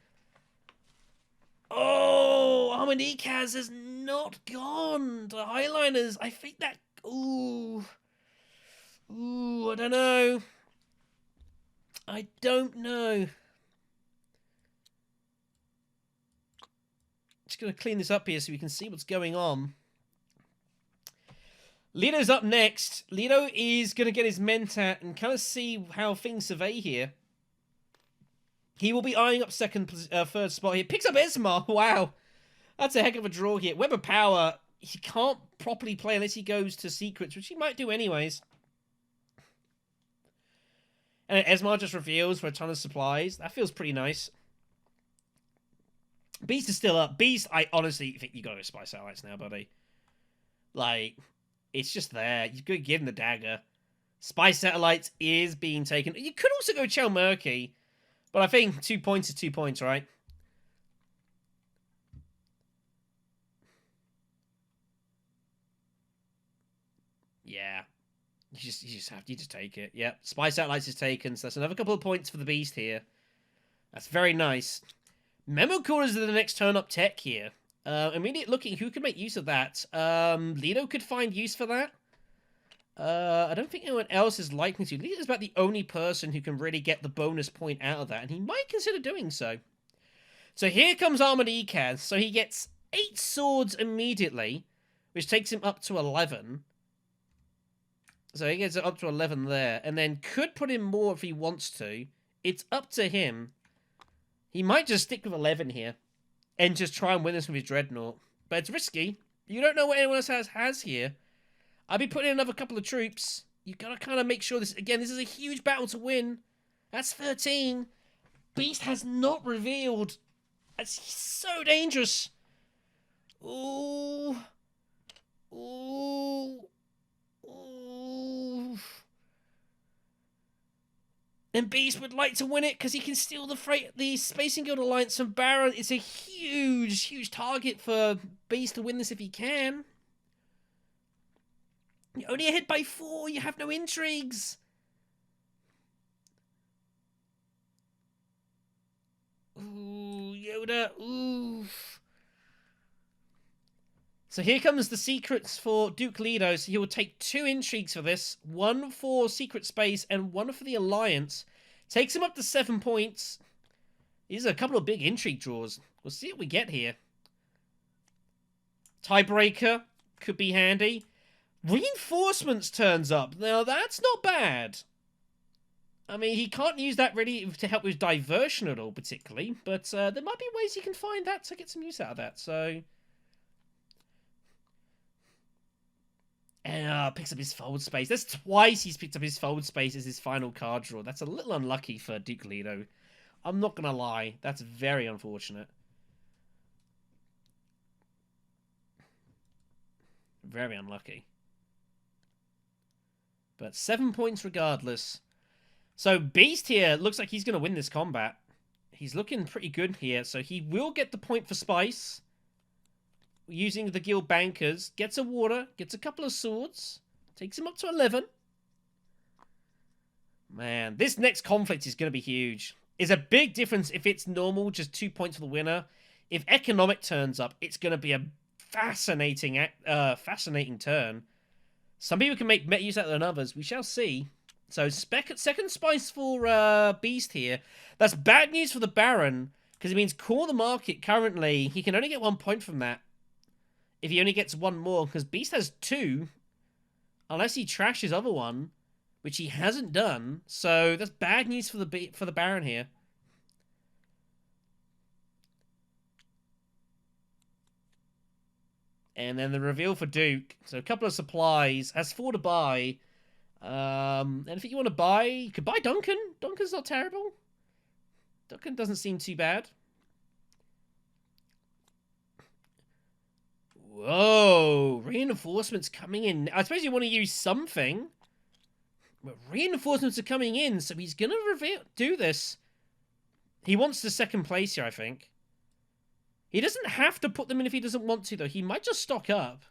Oh, Armored Ekaz has not gone to Highliners. I think that... Ooh, I don't know. I don't know. Just going to clean this up here so we can see what's going on. Lito's up next. Lito is going to get his Mentat and kind of see how things survey here. He will be eyeing up 3rd spot here. Picks up Esmar. Wow. That's a heck of a draw here. Web of Power, he can't properly play unless he goes to Secrets, which he might do anyways. And Esmar just reveals for a ton of supplies. That feels pretty nice. Beast is still up. Beast, I honestly think you got to go Spy Satellites now, buddy. Like, it's just there. You've got to give him the dagger. Spy Satellites is being taken. You could also go Chel Murky. But I think 2 points is 2 points, right? Yeah. You just take it. Yep. Spy Satellites is taken, so that's another couple of points for the Beast here. That's very nice. Memo Callers are the next turn-up tech here. Immediate looking, who could make use of that? Lido could find use for that. I don't think anyone else is likely to. Lido's about the only person who can really get the bonus point out of that, and he might consider doing so. So here comes Armored Ekaz. So he gets 8 swords immediately, which takes him up to 11. So he gets it up to 11 there, and then could put in more if he wants to. It's up to him. He might just stick with 11 here, and just try and win this with his Dreadnought. But it's risky. You don't know what anyone else has here. I'd be putting in another couple of troops. You gotta kind of make sure this... Again, this is a huge battle to win. That's 13. Beast has not revealed. That's so dangerous. Ooh. Ooh. Ooh. And Beast would like to win it because he can steal the Spacing Guild Alliance from Baron. It's a huge, huge target for Beast to win this if he can. You're only ahead by 4. You have no intrigues. Ooh, Yoda. Ooh. So here comes the secrets for Duke Leto. So he will take 2 intrigues for this. 1 for Secret Space and 1 for the Alliance. Takes him up to 7 points. These are a couple of big intrigue draws. We'll see what we get here. Tiebreaker could be handy. Reinforcements turns up. Now that's not bad. I mean, he can't use that really to help with diversion at all, particularly. But there might be ways he can find that to get some use out of that. So... And picks up his forward space. That's twice he's picked up his forward space as his final card draw. That's a little unlucky for Duke Leto. I'm not going to lie. That's very unfortunate. Very unlucky. But 7 points regardless. So Beast here looks like he's going to win this combat. He's looking pretty good here. So he will get the point for Spice. Using the guild bankers, gets a water, gets a couple of swords, takes him up to 11. Man, this next conflict is going to be huge. It's a big difference if it's normal, just 2 points for the winner. If economic turns up, it's going to be a fascinating turn. Some people can make better use out than others. We shall see. So, second spice for Beast here. That's bad news for the Baron, because it means Core the Market currently, he can only get 1 point from that. If he only gets 1 more, because Beast has 2, unless he trashes his other one, which he hasn't done. So that's bad news for the Baron here. And then the reveal for Duke. So a couple of supplies, has 4 to buy. And if you want to buy, you could buy Duncan. Duncan's not terrible. Duncan doesn't seem too bad. Whoa, reinforcements coming in. I suppose you want to use something. But reinforcements are coming in, so he's going to do this. He wants the 2nd place here, I think. He doesn't have to put them in if he doesn't want to, though. He might just stock up.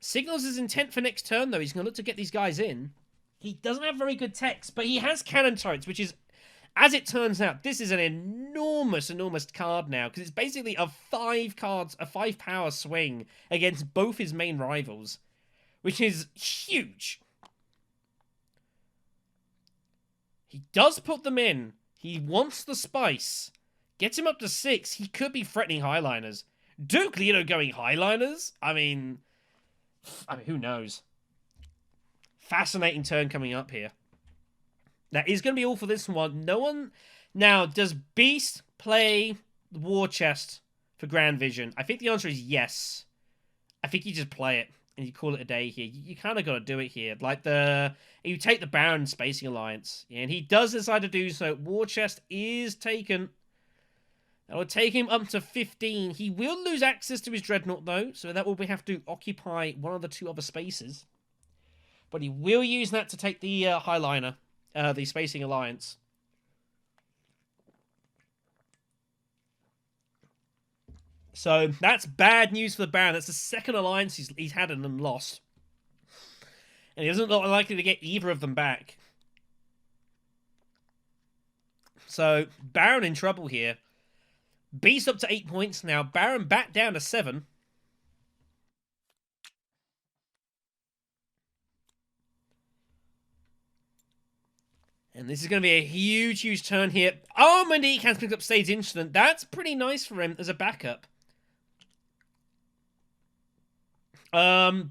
Signals his intent for next turn, though. He's going to look to get these guys in. He doesn't have very good text, but he has cannon turrets, which is... As it turns out, this is an enormous, enormous card now, because it's basically a 5 power swing against both his main rivals, which is huge. He does put them in. He wants the spice. Gets him up to 6. He could be threatening Highliners. Duke Leto going Highliners? I mean, who knows? Fascinating turn coming up here. That is going to be all for this one. No one... Now, does Beast play War Chest for Grand Vision? I think the answer is yes. I think you just play it and you call it a day here. You kind of got to do it here. Like you take the Baron Spacing Alliance. And he does decide to do so. War Chest is taken. That will take him up to 15. He will lose access to his Dreadnought, though. So that will have to occupy one of the 2 other spaces. But he will use that to take the Highliner. The Spacing Alliance. So that's bad news for the Baron. That's the 2nd alliance he's had and lost. And he doesn't look likely to get either of them back. So Baron in trouble here. Beast up to 8 points now. Baron back down to 7. And this is going to be a huge, huge turn here. Oh, Monique has picked up Stage Incident. That's pretty nice for him as a backup.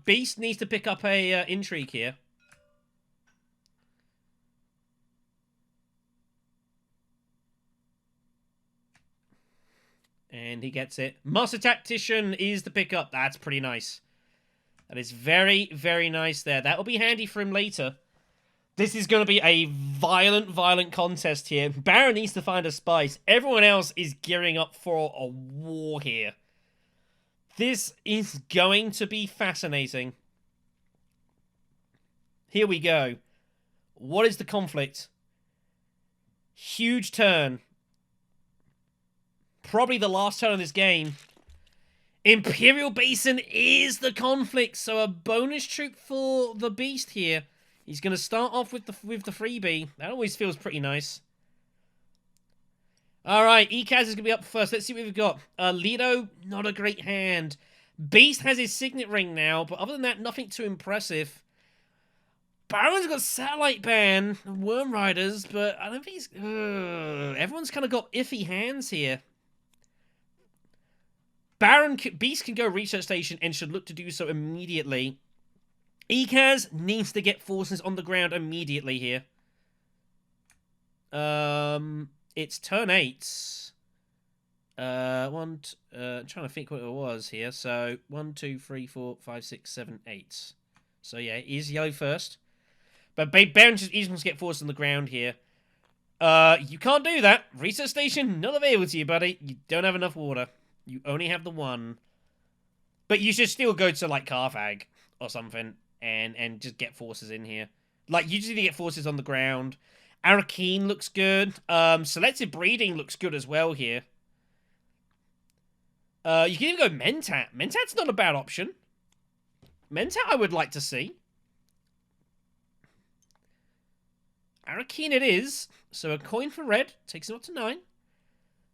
Beast needs to pick up a intrigue here. And he gets it. Master Tactician is the pickup. That's pretty nice. That is very, very nice there. That will be handy for him later. This is going to be a violent contest here. Baron needs to find a spice. Everyone else is gearing up for a war here. This is going to be fascinating. Here we go. What is the conflict? Huge turn. Probably the last turn of this game. Imperial Basin is the conflict, so a bonus troop for the beast here. He's going to start off with the freebie. That always feels pretty nice. Alright, Ekaz is going to be up first. Let's see what we've got. Leto, not a great hand. Beast has his signet ring now, but other than that, nothing too impressive. Baron's got Satellite Ban and Worm Riders, but I don't think he's... everyone's kind of got iffy hands here. Beast can go research station and should look to do so immediately. Ekaz needs to get forces on the ground immediately here. It's turn 8. I'm trying to think what it was here. So 1, 2, 3, 4, 5, 6, 7, 8. So yeah, he's yellow first. But Baron just easily wants to get forces on the ground here. You can't do that. Research station not available to you, buddy. You don't have enough water. You only have the 1. But you should still go to, like, Carthag or something and just get forces in here. Like, you just need to get forces on the ground. Arakeen looks good. Selective Breeding looks good as well here. You can even go Mentat. Mentat's not a bad option. Mentat I would like to see. Arakeen it is. So a coin for red. Takes him up to 9.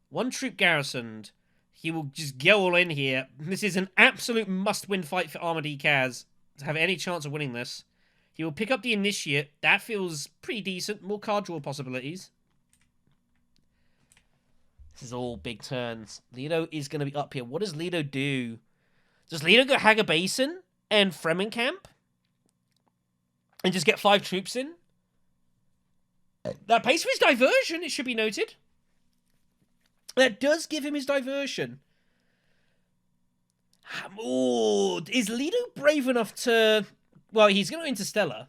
1 troop garrisoned. He will just go all in here. This is an absolute must-win fight for Armored Ekaz to have any chance of winning this. He will pick up the Initiate. That feels pretty decent. More card draw possibilities. This is all big turns. Leto is going to be up here. What does Leto do? Does Leto go Haga Basin and Fremenkamp? And just get 5 troops in? That pays for his diversion, it should be noted. That does give him his diversion. Oh, is Leto brave enough to... Well, he's going to Interstellar.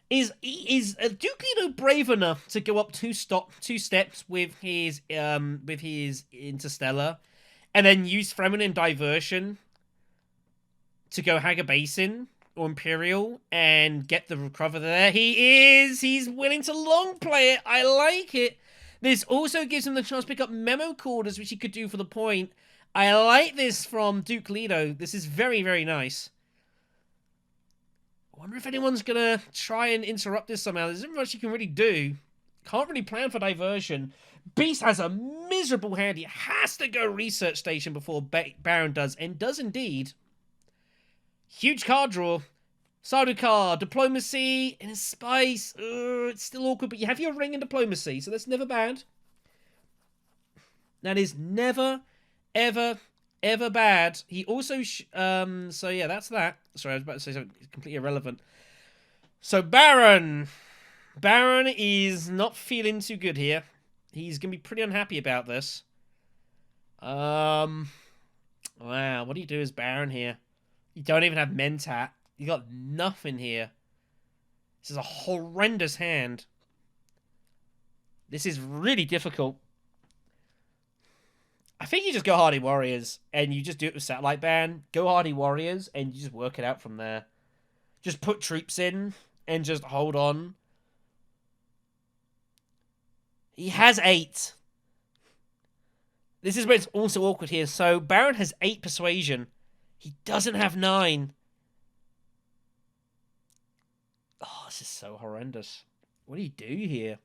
Is Duke Leto brave enough to go up 2 steps with his Interstellar, and then use Fremen and diversion to go Haga Basin or Imperial and get the recover there? He's willing to long play it. I like it. This also gives him the chance to pick up memo quarters, which he could do for the point. I like this from Duke Leto. This is very, very nice. I wonder if anyone's going to try and interrupt this somehow. There's not much you can really do. Can't really plan for diversion. Beast has a miserable hand. He has to go research station before Baron does, and does indeed. Huge card draw. Sardaukar, Diplomacy, and Spice. It's still awkward, but you have your ring in Diplomacy, so that's never bad. That is never, ever, ever bad. He also... so yeah, that's that. Sorry, I was about to say something completely irrelevant. So Baron. Baron is not feeling too good here. He's going to be pretty unhappy about this. Wow, what do you do as Baron here? You don't even have Mentat. You got nothing here. This is a horrendous hand. This is really difficult. I think you just go Hardy Warriors, and you just do it with Satellite Ban. Go Hardy Warriors, and you just work it out from there. Just put troops in, and just hold on. He has 8. This is where it's also awkward here. So, Baron has 8 Persuasion. He doesn't have 9. Oh, this is so horrendous. What do you do here?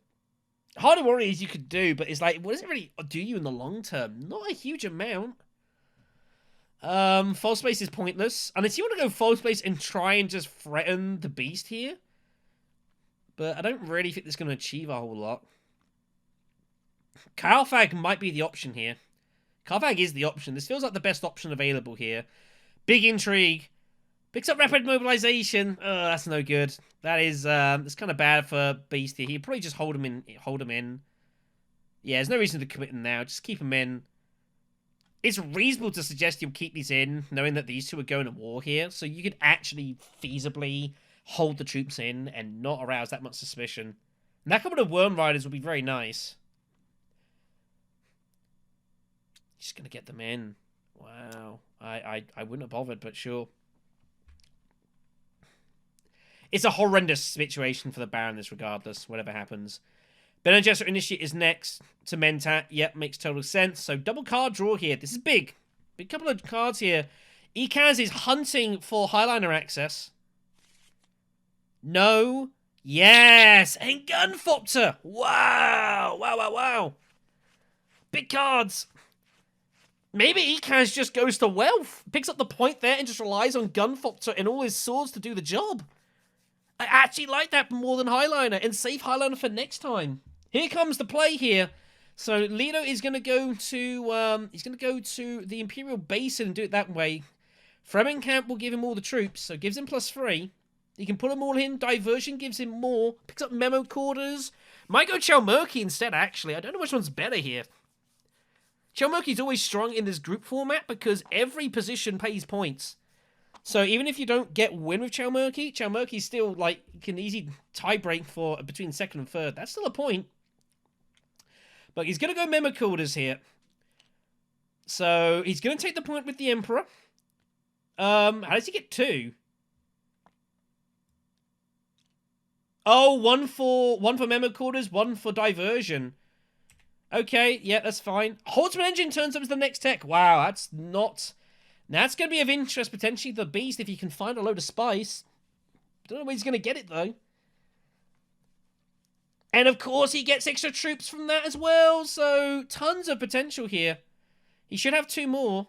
Hardy Warriors you could do, but it's like, what does it really do you in the long term? Not a huge amount. False Space is pointless. Unless you want to go False Space and try and just threaten the beast here. But I don't really think this is going to achieve a whole lot. Carthag might be the option here. Carthag is the option. This feels like the best option available here. Big Intrigue. Picks up Rapid Mobilization. Oh, that's no good. That is, it's kind of bad for Beast here. He'd probably just hold him in. Yeah, there's no reason to commit him now. Just keep him in. it's reasonable to suggest you'll keep these in, knowing that these two are going to war here, so you could actually feasibly hold the troops in and not arouse that much suspicion. And that couple of Worm Riders would be very nice. Just gonna get them in. Wow. I wouldn't have bothered, but sure. It's a horrendous situation for the Baron, this regardless, whatever happens. Bene Gesserit Initiate is next to Mentat. Yep, makes total sense. So double card draw here. This is big. Big couple of cards here. Ekaz is hunting for Highliner access. No. Yes. And Gunfopter. Wow. Wow, wow, wow. Big cards. Maybe Ekaz just goes to Wealth. Picks up the point there and just relies on Gunfopter and all his swords to do the job. I actually like that more than Highliner, and save Highliner for next time. Here comes the play here. So Leto is going to go to the Imperial Basin and do it that way. Fremenkamp will give him all the troops, so gives him +3. He can put them all in. Diversion gives him more. Picks up Memo Quarters. Might go Chalmurki instead, actually. I don't know which one's better here. Chalmurki's always strong in this group format because every position pays points. So even if you don't get win with Chalmurki, Chalmurki still, like, can easy tie-break for between second and third. That's still a point. But he's going to go Memo Quarters here. So he's going to take the point with the Emperor. How does he get 2? Oh, one for Memo Quarters, 1 for Diversion. Okay, yeah, that's fine. Horseman Engine turns up as the next tech. Wow, that's not... That's going to be of interest, potentially, the Beast, if he can find a load of spice. Don't know where he's going to get it, though. And, of course, he gets extra troops from that as well, so tons of potential here. He should have 2 more.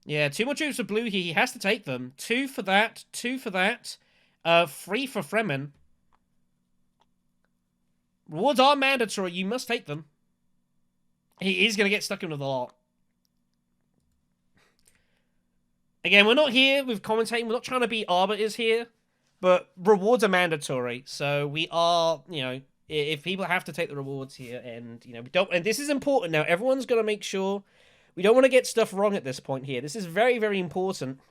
Yeah, 2 more troops for blue here. He has to take them. 2 for that, 2 for that, 3 for Fremen. Rewards are mandatory. You must take them. He is going to get stuck in with a lot. Again, we're not here with commentating. We're not trying to be arbiters here. But rewards are mandatory. So we are, you know, if people have to take the rewards here. And, you know, we don't. And this is important now. Everyone's going to make sure. We don't want to get stuff wrong at this point here. This is very, very important.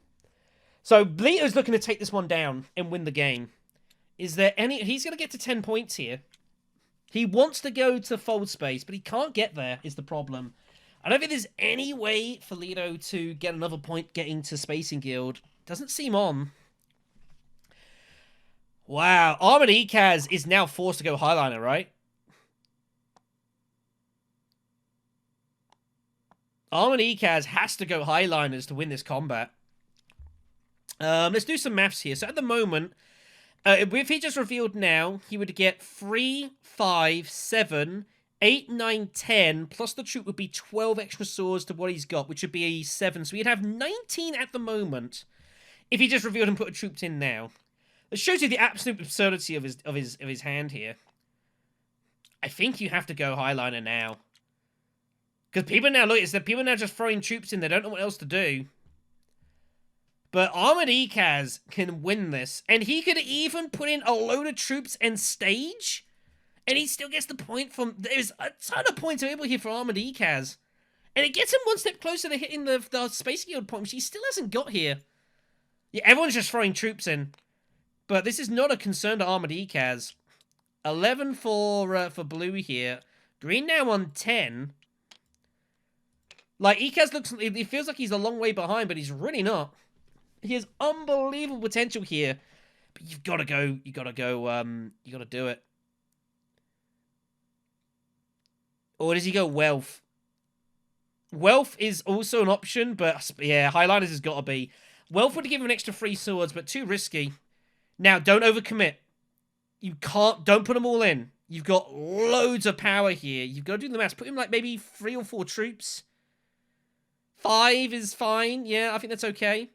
So Leto's looking to take this one down and win the game. Is there any... He's going to get to 10 points here. He wants to go to fold space, but he can't get there, is the problem. I don't think there's any way for Leto to get another point getting to Spacing Guild. Doesn't seem on. Wow. Armored Ekaz is now forced to go Highliner, right? Armored Ekaz has to go Highliners to win this combat. Let's do some maths here. So at the moment... if he just revealed now, he would get 3, 5, 7, 8, 9, 10, plus the troop would be 12 extra swords to what he's got, which would be 7. So he'd have 19 at the moment if he just revealed and put a troops in now. It shows you the absolute absurdity of his hand here. I think you have to go Highliner now. Because people now, look, it's that people are now just throwing troops in, they don't know what else to do. But Armored Ekaz can win this. And he could even put in a load of troops and stage. And he still gets the point from... There's a ton of points available here for Armored Ekaz. And it gets him one step closer to hitting the Space Guild point, which he still hasn't got here. Yeah, everyone's just throwing troops in. But this is not a concern to Armored Ekaz. 11 for blue here. Green now on 10. Like, Ekaz looks... It feels like he's a long way behind, but he's really not. He has unbelievable potential here. But you've got to go. You got to do it. Or does he go Wealth? Wealth is also an option, but yeah, Highliners has got to be. Wealth would give him an extra 3 swords, but too risky. Now, don't overcommit. You can't, don't put them all in. You've got loads of power here. You've got to do the maths. Put him like maybe 3 or 4 troops. 5 is fine. Yeah, I think that's okay.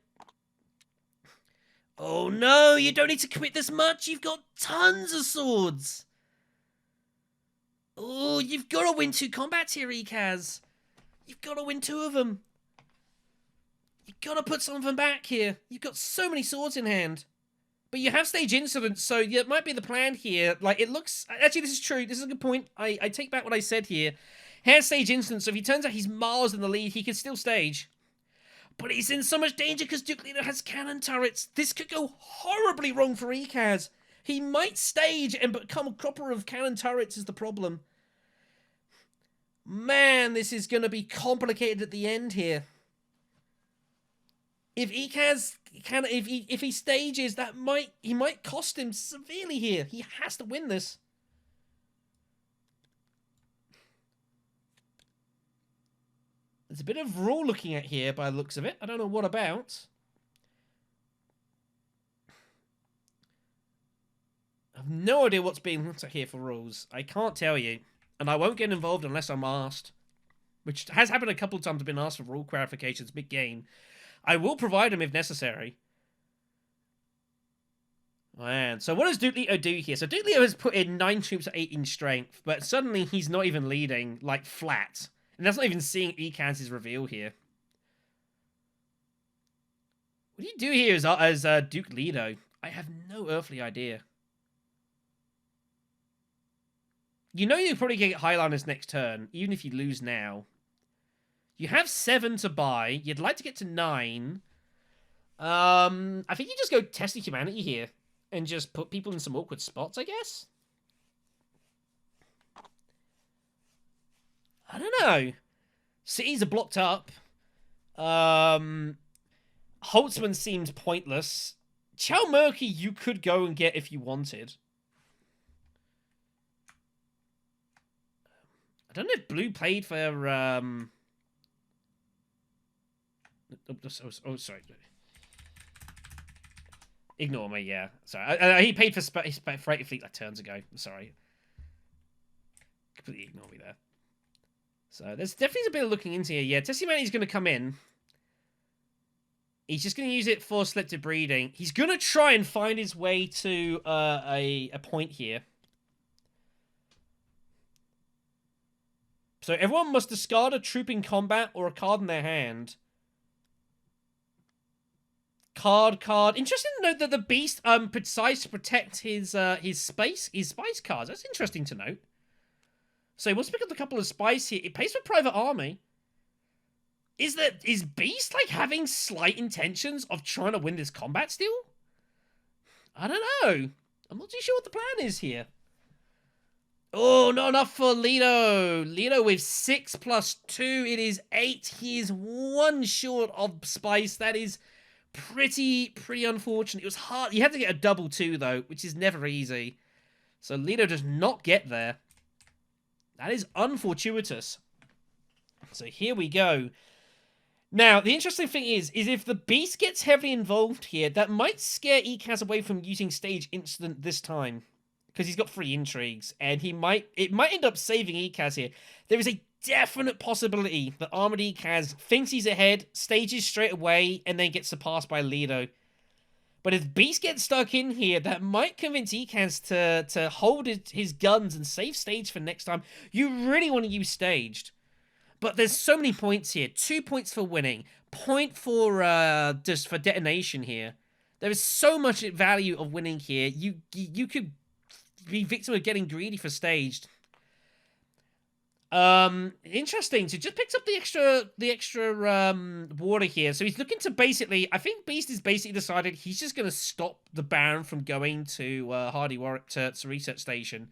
Oh no, you don't need to commit this much. You've got tons of swords. Oh, you've got to win 2 combats here, Ekaz. You've got to win 2 of them. You've got to put some of them back here. You've got so many swords in hand. But you have stage incidents, so yeah, it might be the plan here. Like, it looks... Actually, this is true. This is a good point. I take back what I said here. Has stage incidents, so if he turns out he's miles in the lead, he can still stage. But he's in so much danger because Duke Leader has cannon turrets. This could go horribly wrong for Ekaz. He might stage and become a cropper of cannon turrets is the problem. Man, this is going to be complicated at the end here. If Ekaz can, if he stages, he might cost him severely here. He has to win this. There's a bit of raw looking at here by the looks of it. I don't know what about. I have no idea what's being looked at here for rules. I can't tell you. And I won't get involved unless I'm asked. Which has happened a couple of times. I've been asked for rule clarifications mid-game. I will provide them if necessary. Man, so what does Duke Leto do here? So Duke Leto has put in 9 troops at 8 in strength, but suddenly he's not even leading, like, flat. And that's not even seeing Ekaz's reveal here. What do you do here as Duke Leto? I have no earthly idea. You know you'll probably get Highliners next turn, even if you lose now. You have 7 to buy. You'd like to get to 9. I think you just go test the humanity here. And just put people in some awkward spots, I guess? I don't know. Cities are blocked up. Holtzman seems pointless. Chow Murky you could go and get if you wanted. I don't know if Blue played for... Oh, sorry. Ignore me, yeah. Sorry. He paid for Freighter Fleet like turns ago. I'm sorry. Completely ignore me there. So there's definitely a bit of looking into here. Yeah, Tessimani's going to come in. He's just going to use it for selective breeding. He's going to try and find his way to a point here. So everyone must discard a troop in combat or a card in their hand. Card. Interesting to note that the beast decides to protect his spice cards. That's interesting to note. So we'll pick up a couple of spice here. It pays for private army. Is Beast like having slight intentions of trying to win this combat still? I don't know. I'm not too sure what the plan is here. Oh, not enough for Leto. Leto with 6 plus 2. It is 8. He is 1 short of spice. That is pretty unfortunate. It was hard. You had to get a double 2 though, which is never easy. So Leto does not get there. That is unfortuitous. So here we go. Now, the interesting thing is if the beast gets heavily involved here, that might scare Ekaz away from using stage incident this time. Because he's got 3 intrigues, and it might end up saving Ekaz here. There is a definite possibility that Armored Ekaz thinks he's ahead, stages straight away, and then gets surpassed by Leto. But if Beast gets stuck in here, that might convince Ekaz to hold his guns and save stage for next time. You really want to use staged. But there's so many points here. 2 points for winning. Point for just for detonation here. There is so much value of winning here. You could be victim of getting greedy for staged. Interesting. So just picks up the extra water here. So he's looking to basically, I think Beast has basically decided he's just going to stop the Baron from going to Hardy Warwick to research station.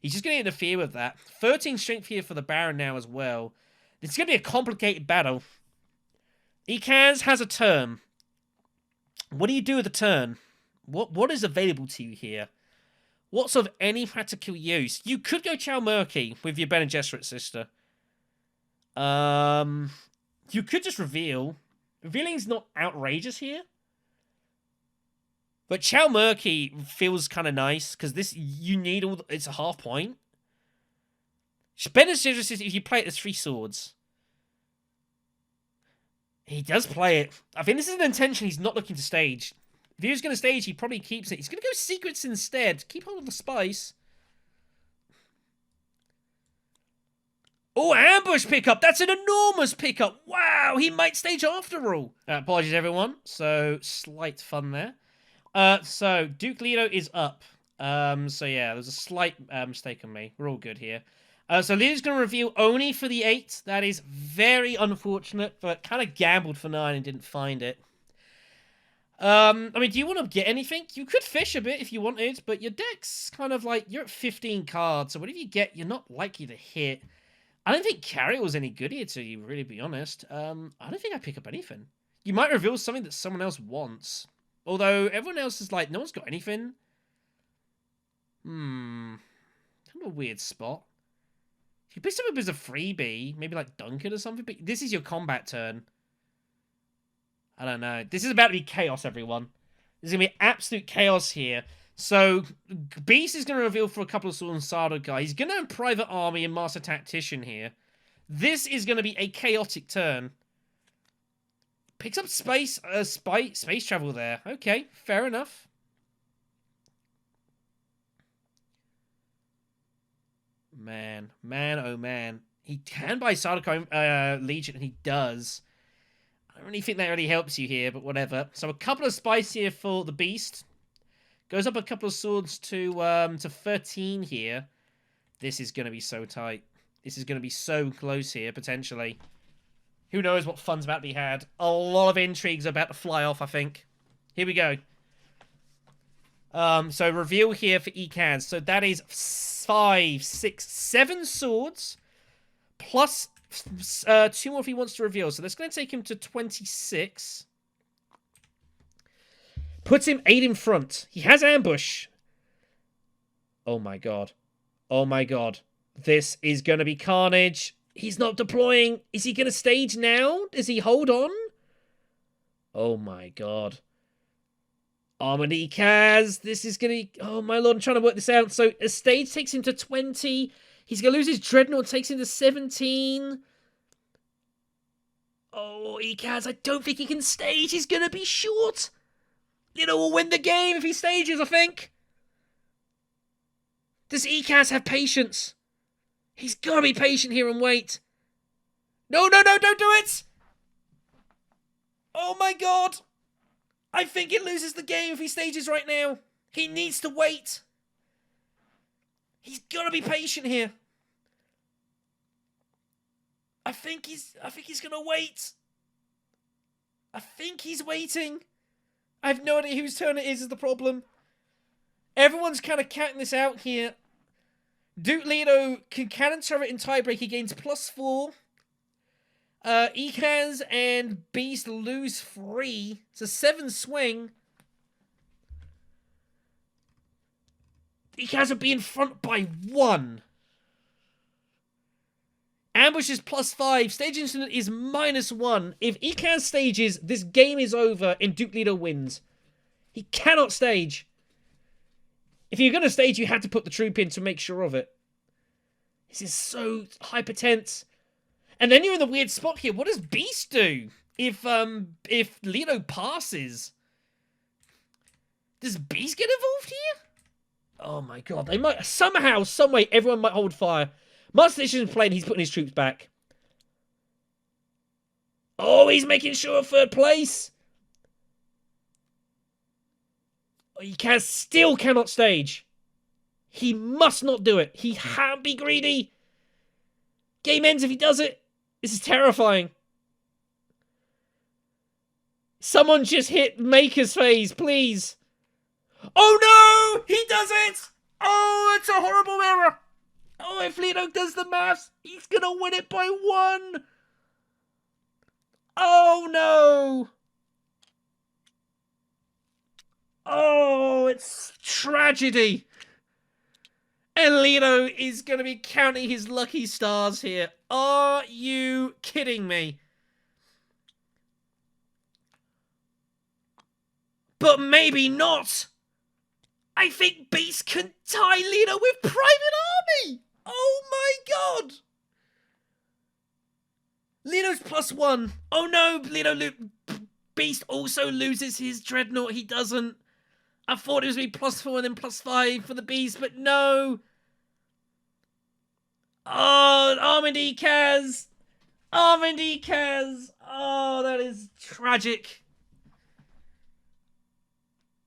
He's just going to interfere with that. 13 strength here for the Baron now as well. It's going to be a complicated battle. Ekaz has a turn. What do you do with the turn? What is available to you here? What's of any practical use? You could go Chow Murky with your Bene Gesserit sister. You could just reveal. Revealing's not outrageous here. But Chow Murky feels kind of nice, because this, you need all, it's a half point. Bene Gesserit sister, if you play it as 3 swords. He does play it. I think this is an intention he's not looking to stage. If he was going to stage, he probably keeps it. He's going to go secrets instead. Keep hold of the spice. Oh, ambush pickup. That's an enormous pickup. Wow, he might stage after all. Apologies, everyone. So, slight fun there. So Duke Leto is up. So yeah, there's a slight mistake on me. We're all good here. So Leto's going to reveal only for the 8. That is very unfortunate, but kind of gambled for 9 and didn't find it. I mean, do you want to get anything? You could fish a bit if you wanted, but your deck's kind of like, you're at 15 cards, so whatever you get, you're not likely to hit. I don't think Carrier was any good here, to you really be honest. I don't think I pick up anything. You might reveal something that someone else wants. Although, everyone else is like, no one's got anything. Kind of a weird spot. If you pick something up as a freebie, maybe like Duncan or something, but this is your combat turn. I don't know. This is about to be chaos, everyone. There's going to be absolute chaos here. So, Beast is going to reveal for a couple of Sword and Sardo guys. He's going to have Private Army and Master Tactician here. This is going to be a chaotic turn. Picks up space travel there. Okay, fair enough. Man, oh man. He can buy Sardo Legion, and he does. I don't really think that really helps you here, but whatever. So a couple of spice here for the Beast. Goes up a couple of swords to 13 here. This is going to be so tight. This is going to be so close here, potentially. Who knows what fun's about to be had. A lot of intrigues are about to fly off, I think. Here we go. So reveal here for Ekaz. So that is 5, 6, 7 swords. Plus 2 more if he wants to reveal. So that's going to take him to 26. Puts him 8 in front. He has ambush. Oh my god. Oh my god. This is going to be carnage. He's not deploying. Is he going to stage now? Does he hold on? Oh my god. Armady Kaz. This is going to... Oh my lord, I'm trying to work this out. So a stage takes him to 20. He's going to lose his Dreadnought. Takes him to 17. Oh, Ekaz, I don't think he can stage. He's going to be short. Leto will win the game if he stages, I think. Does Ekaz have patience? He's got to be patient here and wait. No, don't do it! Oh my god! I think it loses the game if he stages right now. He needs to wait. He's got to be patient here. I think he's going to wait. I think he's waiting. I have no idea whose turn it is the problem. Everyone's kind of counting this out here. Duke Leto can cannon turret in tiebreak. He gains +4. Ekaz and Beast lose 3. It's a 7 swing. Ekaz would be in front by 1. Ambush is +5. Stage incident is -1. If Ekaz stages, this game is over and Duke Leto wins. He cannot stage. If you're going to stage, you had to put the troop in to make sure of it. This is so hyper-tense. And then you're in the weird spot here. What does Beast do if Leto passes? Does Beast get involved here? Oh my god. They might... Somehow, someway, everyone might hold fire. Master Decision's playing. He's putting his troops back. Oh, he's making sure of 3rd place. He still cannot stage. He must not do it. He can't be greedy. Game ends if he does it. This is terrifying. Someone just hit Maker's phase, please. Oh no! He does it! Oh, it's a horrible error. Oh, if Leto does the maths, he's gonna win it by 1. Oh no! Oh, it's tragedy. And Leto is going to be counting his lucky stars here. Are you kidding me? But maybe not. I think Beast can tie Leto with Private Army. Oh my god. Leto's +1. Oh no, Beast also loses his Dreadnought. He doesn't. I thought it was going to be +4 and then +5 for the Beast, but no. Oh, Armady Kaz. Armady Kaz. Oh, that is tragic.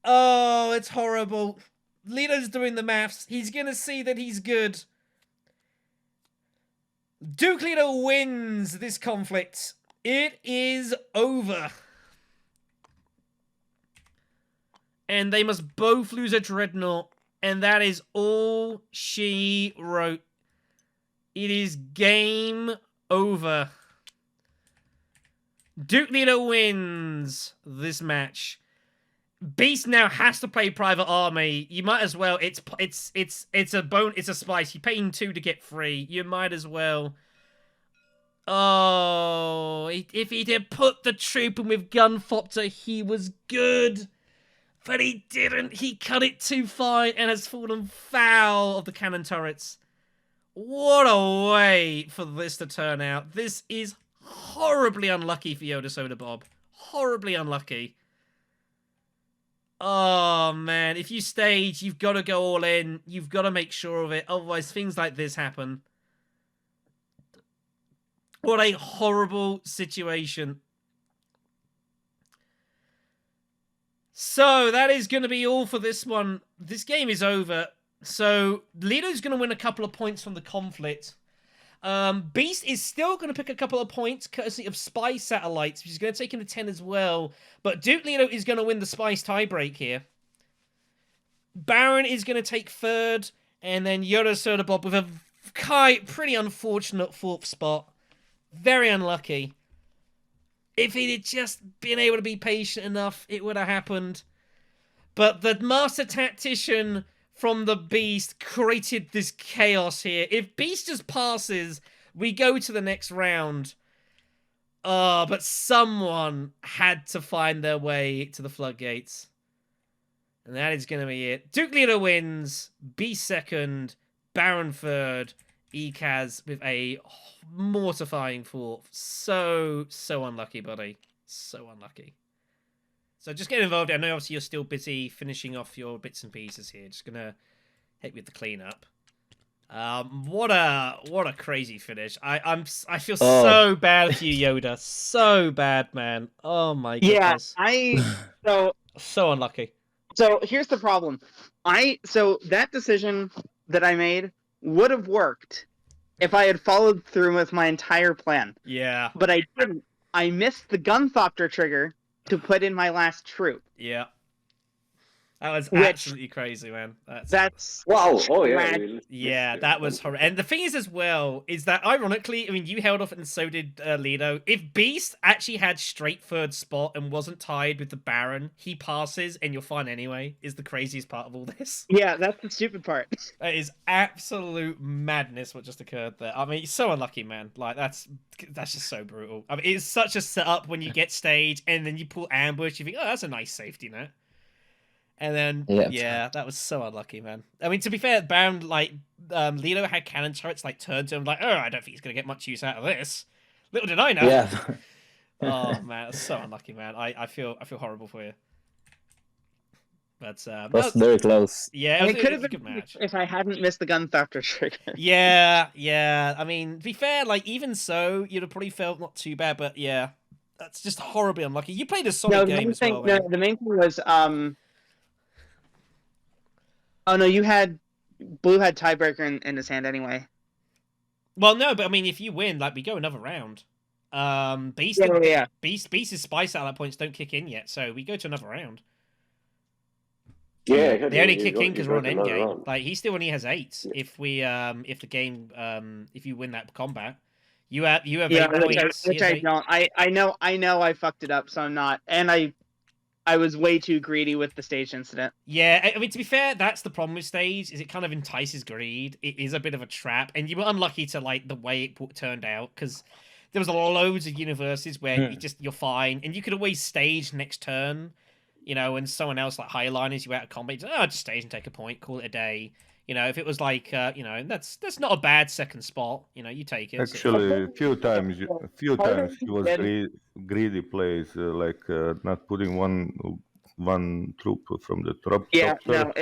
Oh, it's horrible. Leto's doing the maths. He's gonna see that he's good. Duke Leto wins this conflict. It is over. And they must both lose a dreadnought. And that is all she wrote. It is game over. Duke Leto wins this match. Beast now has to play Private Army. You might as well. It's a spice. You're paying 2 to get 3. You might as well. Oh, if he'd have put the troop in with Gunfopter, he was good. But he didn't. He cut it too fine and has fallen foul of the cannon turrets. What a way for this to turn out. This is horribly unlucky for Yodasodabob. Horribly unlucky. Oh, man. If you stage, you've got to go all in. You've got to make sure of it. Otherwise, things like this happen. What a horrible situation. So, that is going to be all for this one. This game is over. So, Leto's going to win a couple of points from the conflict. Beast is still going to pick a couple of points courtesy of Spy Satellites, which is going to take him to 10 as well. But Duke Leto is going to win the Spice tiebreak here. Baron is going to take 3rd, and then Yodasodabob with a pretty unfortunate 4th spot. Very unlucky. If he'd had just been able to be patient enough, it would have happened. But the Master Tactician from the Beast created this chaos here. If Beast just passes, we go to the next round. But someone had to find their way to the floodgates. And that is going to be it. Duke Leto wins. Beast 2nd. Baron 3rd. Ekaz with a mortifying 4th. So unlucky, buddy. So unlucky. So just get involved. I know obviously you're still busy finishing off your bits and pieces here. Just gonna help with the cleanup. What a crazy finish. I feel so bad for you, Yoda. So bad, man. Oh my goodness. Yeah, so unlucky. So here's the problem. So that decision that I made would have worked if I had followed through with my entire plan. Yeah. But I didn't. I missed the Gunthopter trigger to put in my last troop. Yeah. That was absolutely crazy, man. That's wow. Oh yeah, that was horrible. And the thing is, as well, is that ironically, I mean, you held off, and so did Leto. If Beast actually had straight 3rd spot and wasn't tied with the Baron, he passes, and you're fine anyway. Is the craziest part of all this? Yeah, that's the stupid part. That is absolute madness what just occurred there. I mean, so unlucky, man. Like that's just so brutal. I mean, it's such a setup when you get stage and then you pull ambush. You think, oh, that's a nice safety net. And then, yeah, that was so unlucky, man. I mean, to be fair, Baron, Leto had cannon turrets, turned to him, I don't think he's going to get much use out of this. Little did I know. Yeah. Oh, man, that's so unlucky, man. I feel horrible for you. But, that's very close. Yeah, it could have been a good match. If I hadn't missed the Gunthopter trigger. Yeah. I mean, to be fair, even so, you'd have probably felt not too bad, but yeah. That's just horribly unlucky. You played a solid game as well. No, the main thing was, oh no, Blue had tiebreaker in his hand anyway. Well, no, but I mean, if you win, we go another round. Beast, Beast's Spy Satellite points don't kick in yet, so we go to another round. Yeah, they only kick in because we're on endgame. He still only has 8. If we, if the game, if you win that combat, you have 8 points. Which I don't. I know I fucked it up, so I'm not, and I was way too greedy with the stage incident. Yeah, I mean, to be fair, that's the problem with stage, is it kind of entices greed. It is a bit of a trap, and you were unlucky to, the way it turned out, because there was loads of universes where you're fine, and you could always stage next turn, and someone else, highliners you out of combat, just stage and take a point, call it a day. If it was that's not a bad second spot, you take it. Actually, a few times he was greedy plays, not putting one troop from the top. Yeah, no,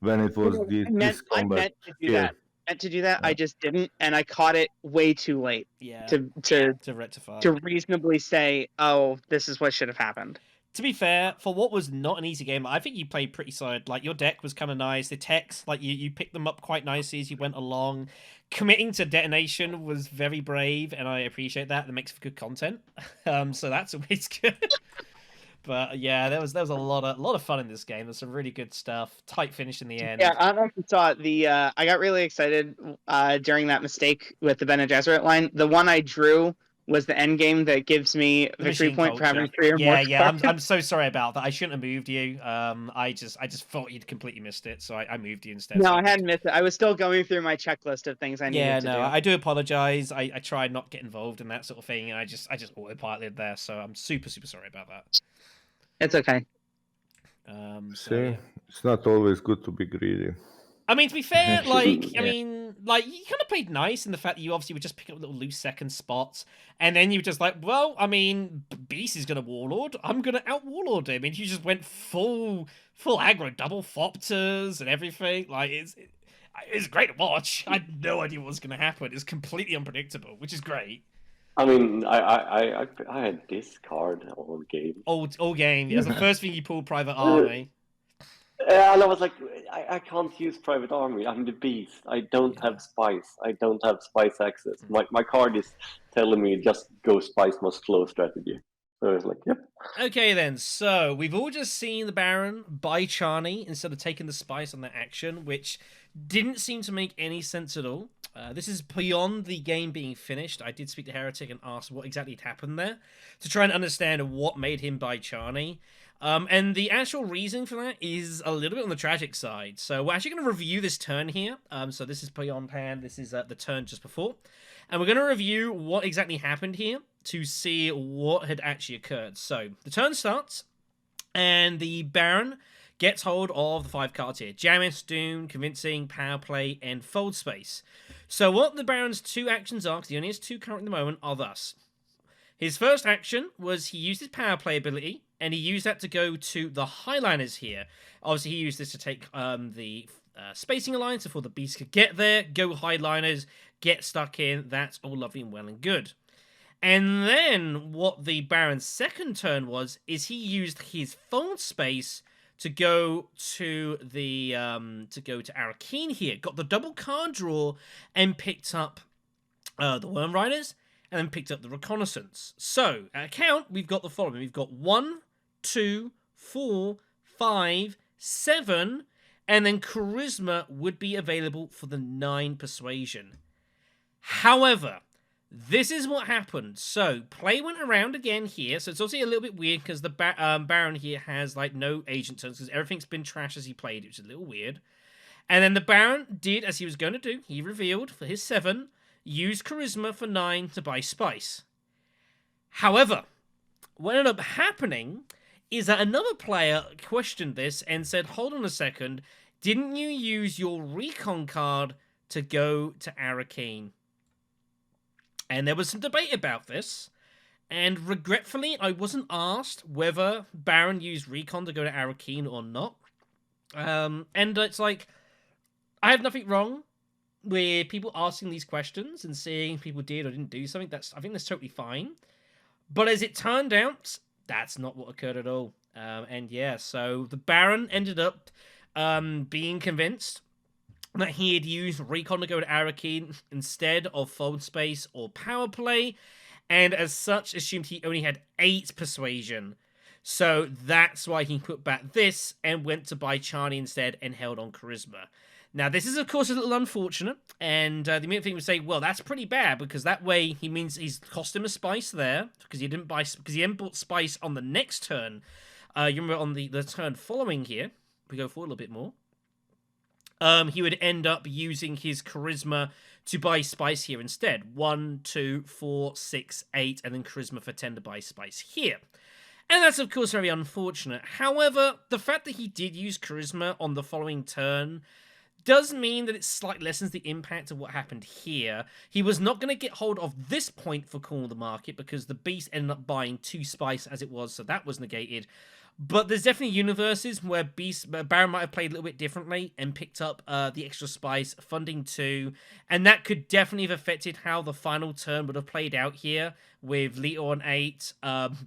when it was this combat. I meant to do that. Yeah. I just didn't, and I caught it way too late. Yeah. To rectify. To reasonably say, oh, this is what should have happened. To be fair, for what was not an easy game, I think you played pretty solid. Like, your deck was kind of nice. The techs, like, you picked them up quite nicely as you went along. Committing to detonation was very brave, and I appreciate that. That makes for good content. So that's always good. But yeah, there was a lot of fun in this game. There's some really good stuff. Tight finish in the end. Yeah, I don't know if you saw it. I got really excited during that mistake with the Bene Gesserit line. The one I drew was the end game that gives me victory point for having 3 or more. Yeah. I'm so sorry about that. I shouldn't have moved you. I just thought you'd completely missed it, so I moved you instead. No, so I hadn't missed it. I was still going through my checklist of things I needed to do. I do apologize. I tried not to get involved in that sort of thing, and I just autopiloted there. So I'm super sorry about that. It's okay. It's not always good to be greedy. I mean, to be fair, like, I mean, like, you kind of played nice in the fact that you obviously would just pick up little loose second spots, and then you were just like, well, I mean, Beast is going to Warlord, I'm going to out-Warlord him, and you just went full aggro, double Thopters and everything. Like, it's great to watch. I had no idea what was going to happen. It's completely unpredictable, which is great. I mean, I had this card all game. All game. It was the first thing you pulled, Private Army. And I was like, I can't use Private Army. I'm the Beast. I don't have Spice. I don't have Spice access. My card is telling me just go Spice must flow strategy. So I was like, yep. Okay then, so we've all just seen the Baron buy Charney instead of taking the Spice on that action, which didn't seem to make any sense at all. This is beyond the game being finished. I did speak to Heretic and ask what exactly had happened there to try and understand what made him buy Charney. And the actual reason for that is a little bit on the tragic side. So we're actually going to review this turn here. So this is Beyond Pan. This is the turn just before. And we're going to review what exactly happened here to see what had actually occurred. So the turn starts, and the Baron gets hold of the 5 cards here. Jamis, Dune, Convincing, Power Play, and Fold Space. So what the Baron's 2 actions are, because he only has 2 currently at the moment, are thus. His first action was he used his Power Play ability, and he used that to go to the Highliners here. Obviously, he used this to take the Spacing Alliance before the Beast could get there, go Highliners, get stuck in. That's all lovely and well and good. And then what the Baron's second turn was is he used his Fold Space to go to the Arakeen here. Got the double card draw and picked up the Worm Riders, and then picked up the Reconnaissance. So, at count, we've got the following. We've got 1, 2, 4, 5, 7, and then Charisma would be available for the 9 Persuasion. However, this is what happened. So, play went around again here. So, it's also a little bit weird because the Baron here has, like, no agent turns because everything's been trash as he played, which is a little weird. And then the Baron did as he was going to do. He revealed for his 7... use Charisma for 9 to buy Spice. However, what ended up happening is that another player questioned this and said, hold on a second, didn't you use your Recon card to go to Arakeen? And there was some debate about this, and regretfully, I wasn't asked whether Baron used Recon to go to Arakeen or not. And it's like, I have nothing wrong with people asking these questions and seeing if people did or didn't do something. I think that's totally fine. But as it turned out, that's not what occurred at all. And yeah, so the Baron ended up being convinced that he had used Recon to go to Arakeen instead of Fold Space or Power Play, and as such assumed he only had 8 Persuasion. So that's why he put back this and went to buy Charney instead and held on Charisma. Now, this is, of course, a little unfortunate, and the immediate thing would say, well, that's pretty bad, because that way he means he's cost him a Spice there, because he didn't bought Spice on the next turn. You remember on the turn following here, we go forward a little bit more, he would end up using his Charisma to buy Spice here instead. 1, 2, 4, 6, 8, and then Charisma for 10 to buy Spice here. And that's, of course, very unfortunate. However, the fact that he did use Charisma on the following turn does mean that it slightly lessens the impact of what happened here. He was not going to get hold of this point for Corner of the Market because the Beast ended up buying 2 Spice as it was, so that was negated. But there's definitely universes where Baron might have played a little bit differently and picked up the extra Spice, funding 2, and that could definitely have affected how the final turn would have played out here with Leto on 8,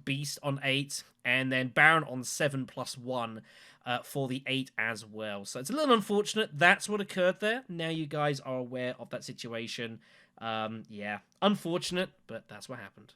Beast on 8, and then Baron on 7+1 for the 8 as well. So it's a little unfortunate. That's what occurred there. Now you guys are aware of that situation. Yeah, unfortunate, but that's what happened.